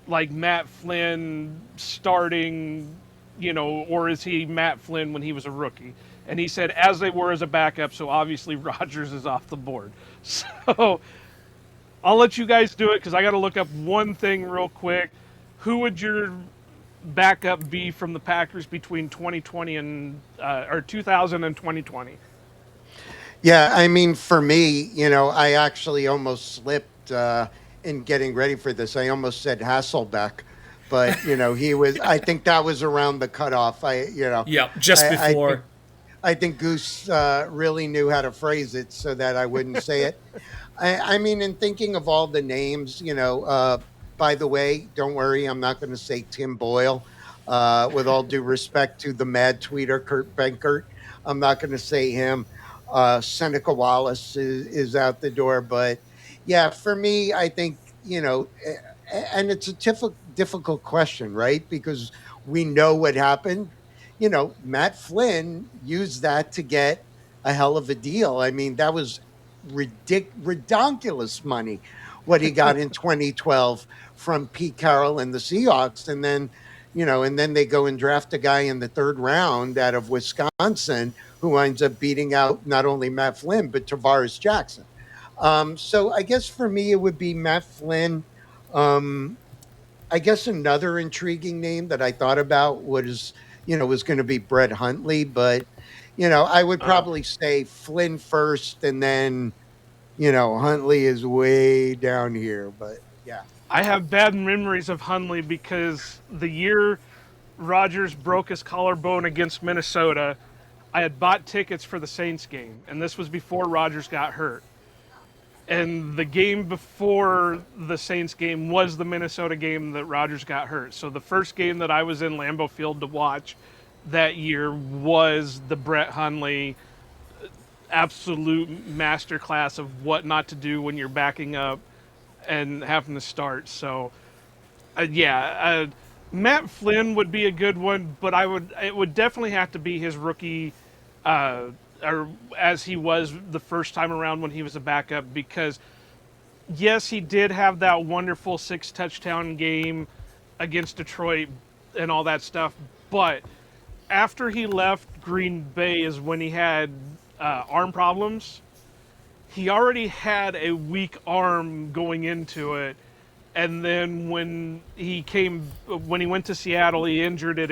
like Matt Flynn starting, or is he Matt Flynn when he was a rookie? And he said as they were as a backup, so obviously Rodgers is off the board. So I'll let you guys do it because I got to look up one thing real quick. Who would your backup be from the Packers between 2020 and or 2000 and 2020? Yeah, I mean, for me, I actually almost slipped in getting ready for this. I almost said Hasselbeck, but he was. I think that was around the cutoff. Yeah, just before. I think Goose really knew how to phrase it so that I wouldn't say it. I mean, in thinking of all the names, by the way, don't worry, I'm not going to say Tim Boyle. With all due respect to the mad tweeter, Kurt Benkert, I'm not going to say him. Seneca Wallace is out the door. But yeah, for me, I think, and it's a difficult question, right? Because we know what happened. Matt Flynn used that to get a hell of a deal. I mean, that was ridiculous money, what he got in 2012 from Pete Carroll and the Seahawks. And then they go and draft a guy in the third round out of Wisconsin who winds up beating out not only Matt Flynn, but Tavares Jackson. So I guess for me, it would be Matt Flynn. I guess another intriguing name that I thought about was going to be Brett Huntley, but I would probably say Flynn first, and then Huntley is way down here. But yeah, I have bad memories of Huntley because the year Rodgers broke his collarbone against Minnesota, I had bought tickets for the Saints game, and this was before Rodgers got hurt. And the game before the Saints game was the Minnesota game that Rodgers got hurt. So the first game that I was in Lambeau Field to watch that year was the Brett Hundley absolute masterclass of what not to do when you're backing up and having to start. So, Matt Flynn would be a good one, but it would definitely have to be his rookie or as he was the first time around when he was a backup, because yes, he did have that wonderful 6 touchdown game against Detroit and all that stuff, but after he left Green Bay is when he had arm problems. He already had a weak arm going into it, and then when he went to Seattle, he injured it,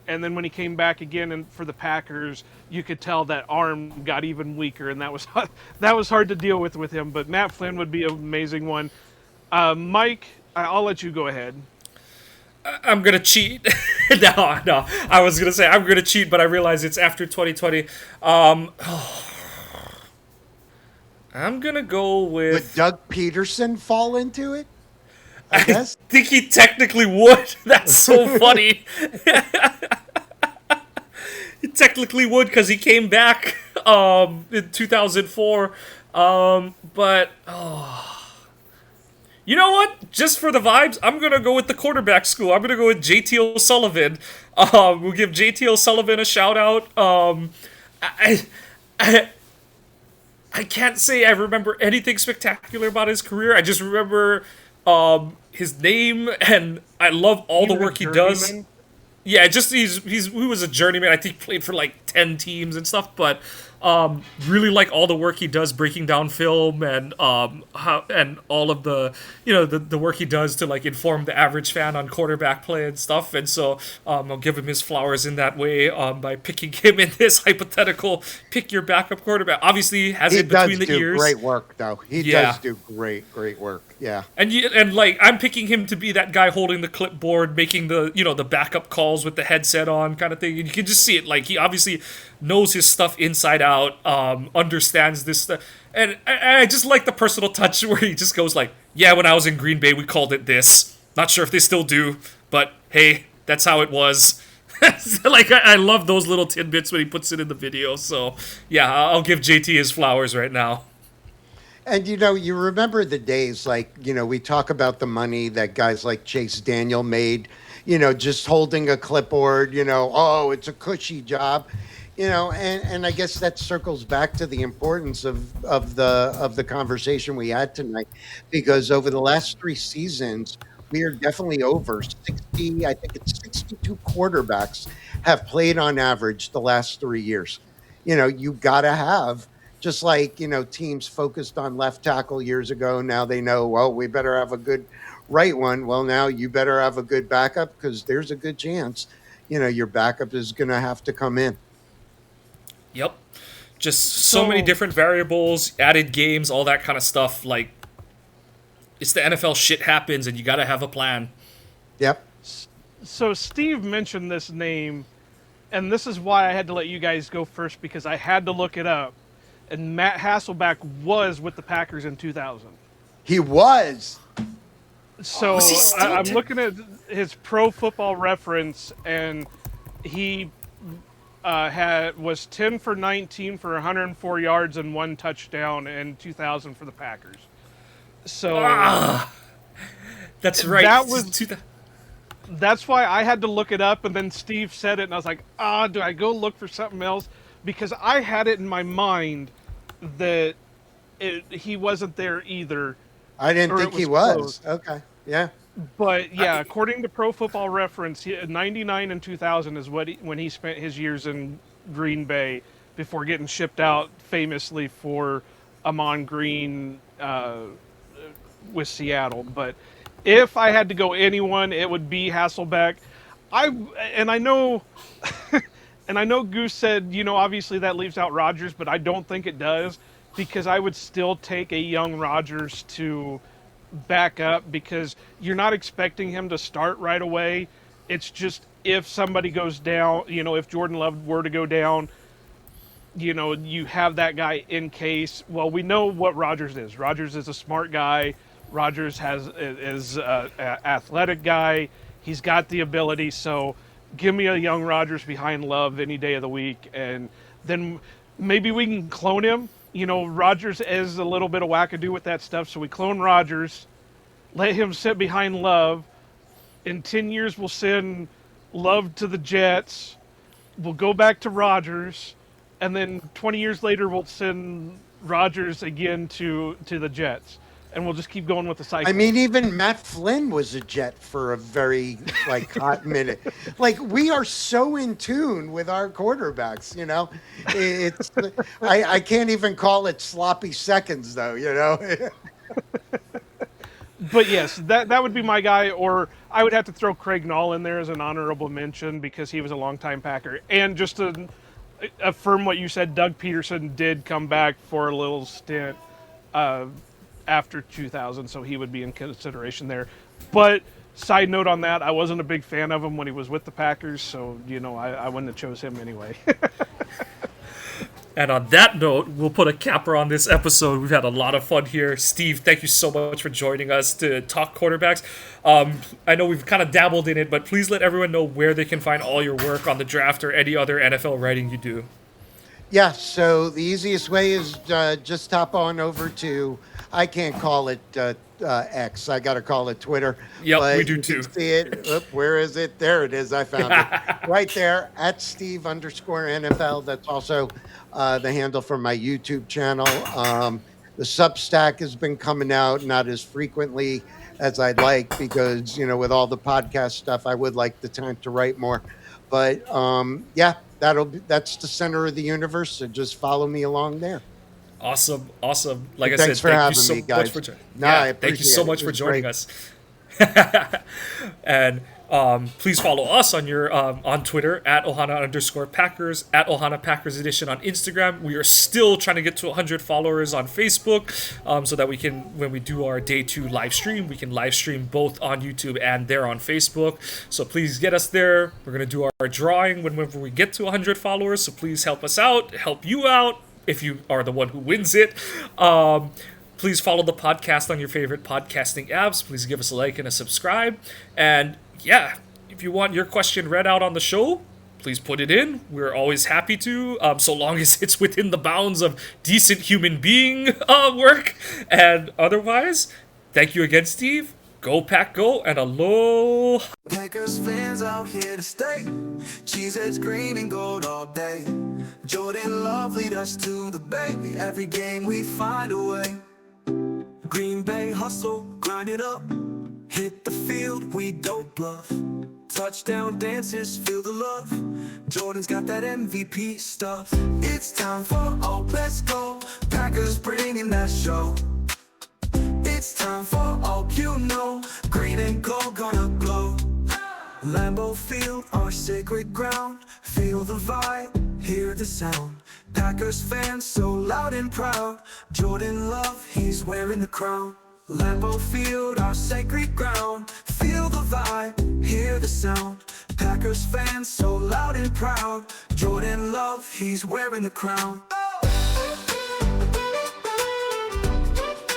and then when he came back again and for the Packers, you could tell that arm got even weaker, and that was hard to deal with him. But Matt Flynn would be an amazing one. Mike, I'll let you go ahead. I'm gonna cheat. No. I was gonna say I'm gonna cheat, but I realize it's after 2020. I'm gonna go with. Would Doug Peterson fall into it? I guess. Think he technically would. That's so funny. He technically would because he came back in 2004. But you know what? Just for the vibes, I'm gonna go with the quarterback school. I'm gonna go with JT O'Sullivan. We'll give JT O'Sullivan a shout out. I can't say I remember anything spectacular about his career. I just remember his name, and I love all the work he does. Yeah, just he was a journeyman. I think he played for like 10 teams and stuff, but really like all the work he does breaking down film and and all of the the work he does to like inform the average fan on quarterback play and stuff. And so I'll give him his flowers in that way by picking him in this hypothetical pick your backup quarterback. Obviously, he has it between the ears. He does do great work, though. He does do great work. Yeah. And like I'm picking him to be that guy holding the clipboard, making the the backup calls with the headset on kind of thing. And you can just see it. Like he obviously knows his stuff inside out, understands this stuff. And I just like the personal touch where he just goes like, yeah, when I was in Green Bay, we called it this. Not sure if they still do, but hey, that's how it was. Like, I love those little tidbits when he puts it in the video. So, yeah, I'll give JT his flowers right now. And you remember the days like, we talk about the money that guys like Chase Daniel made, just holding a clipboard, oh, it's a cushy job. And I guess that circles back to the importance of the conversation we had tonight, because over the last 3 seasons, we are definitely over 60. I think it's 62 quarterbacks have played on average the last 3 years. You got to have, just like, teams focused on left tackle years ago. Now they know, well, we better have a good right one. Well, now you better have a good backup, because there's a good chance, your backup is going to have to come in. Yep. Just so many different variables, added games, all that kind of stuff. Like, it's the NFL, shit happens, and you got to have a plan. Yep. So Steve mentioned this name, and this is why I had to let you guys go first, because I had to look it up. And Matt Hasselbeck was with the Packers in 2000. He was. So I'm looking at his Pro Football Reference, and he was 10 for 19 for 104 yards and 1 touchdown in 2000 for the Packers. So that's right. That was that's why I had to look it up, and then Steve said it, and I was like, do I go look for something else? Because I had it in my mind that he wasn't there either. I didn't think he was. Close. Okay, yeah. But yeah, according to Pro Football Reference, 99 and 2000 is when he spent his years in Green Bay before getting shipped out famously for Amon Green with Seattle. But if I had to go anyone, it would be Hasselbeck. I know and I know Goose said, obviously that leaves out Rodgers, but I don't think it does, because I would still take a young Rodgers to back up, because you're not expecting him to start right away. It's just if somebody goes down, if Jordan Love were to go down, you have that guy in case. Well, we know what Rodgers is. Rodgers is a smart guy. Rodgers is an athletic guy. He's got the ability. So give me a young Rodgers behind Love any day of the week, and then maybe we can clone him. Rodgers is a little bit of wackadoo with that stuff, so we clone Rodgers, let him sit behind Love. In 10 years, we'll send Love to the Jets. We'll go back to Rodgers, and then 20 years later, we'll send Rodgers again to the Jets. And we'll just keep going with the cycle. I mean, even Matt Flynn was a Jet for a very hot minute. Like, we are so in tune with our quarterbacks. It's I can't even call it sloppy seconds though. But yes, that would be my guy. Or I would have to throw Craig Nall in there as an honorable mention, because he was a longtime Packer. And just to affirm what you said, Doug Peterson did come back for a little stint after 2000, so he would be in consideration there. But side note on that, I wasn't a big fan of him when he was with the Packers, so I wouldn't have chose him anyway. And on that note, we'll put a capper on this episode. We've had a lot of fun here. Steve, thank you so much for joining us to talk quarterbacks. I know we've kind of dabbled in it, but please let everyone know where they can find all your work on the draft or any other NFL writing you do. Yeah, so the easiest way is just hop on over to, I can't call it X. I got to call it Twitter. Yep, we do too. You can see it. Oop, where is it? There it is. I found it. Right there at Steve_NFL. That's also the handle for my YouTube channel. The Substack has been coming out, not as frequently as I'd like, because, with all the podcast stuff, I would like the time to write more. But yeah, that's the center of the universe. So just follow me along there. Awesome. Like I Thanks said, for thank you having so me, guys. much for joining. No, I thank you so much for joining great. us. And Please follow us on your on Twitter at Ohana_Packers, at Ohana Packers Edition on Instagram. We are still trying to get to 100 followers on Facebook, so that we can, when we do our day 2 live stream, we can live stream both on YouTube and there on Facebook. So please get us there. We're gonna do our drawing whenever we get to 100 followers. So please help us out, help you out if you are the one who wins it. Please follow the podcast on your favorite podcasting apps. Please give us a like and a subscribe. And yeah, if you want your question read out on the show, please put it in. We're always happy to, so long as it's within the bounds of decent human being work. And otherwise, thank you again, Steve. Go Pack Go, and aloha. Packers fans out here to stay. Cheeseheads green and gold all day. Jordan Love lead us to the bay. Every game we find a way. Green Bay hustle, grind it up. Hit the field, we don't bluff. Touchdown dances, feel the love. Jordan's got that MVP stuff. It's time for all, let's go. Packers bringing that show. It's time for all, you know. Green and gold gonna glow. Lambeau Field, our sacred ground. Feel the vibe, hear the sound. Packers fans so loud and proud. Jordan Love, he's wearing the crown. Lambeau Field, our sacred ground. Feel the vibe, hear the sound. Packers fans so loud and proud. Jordan Love, he's wearing the crown.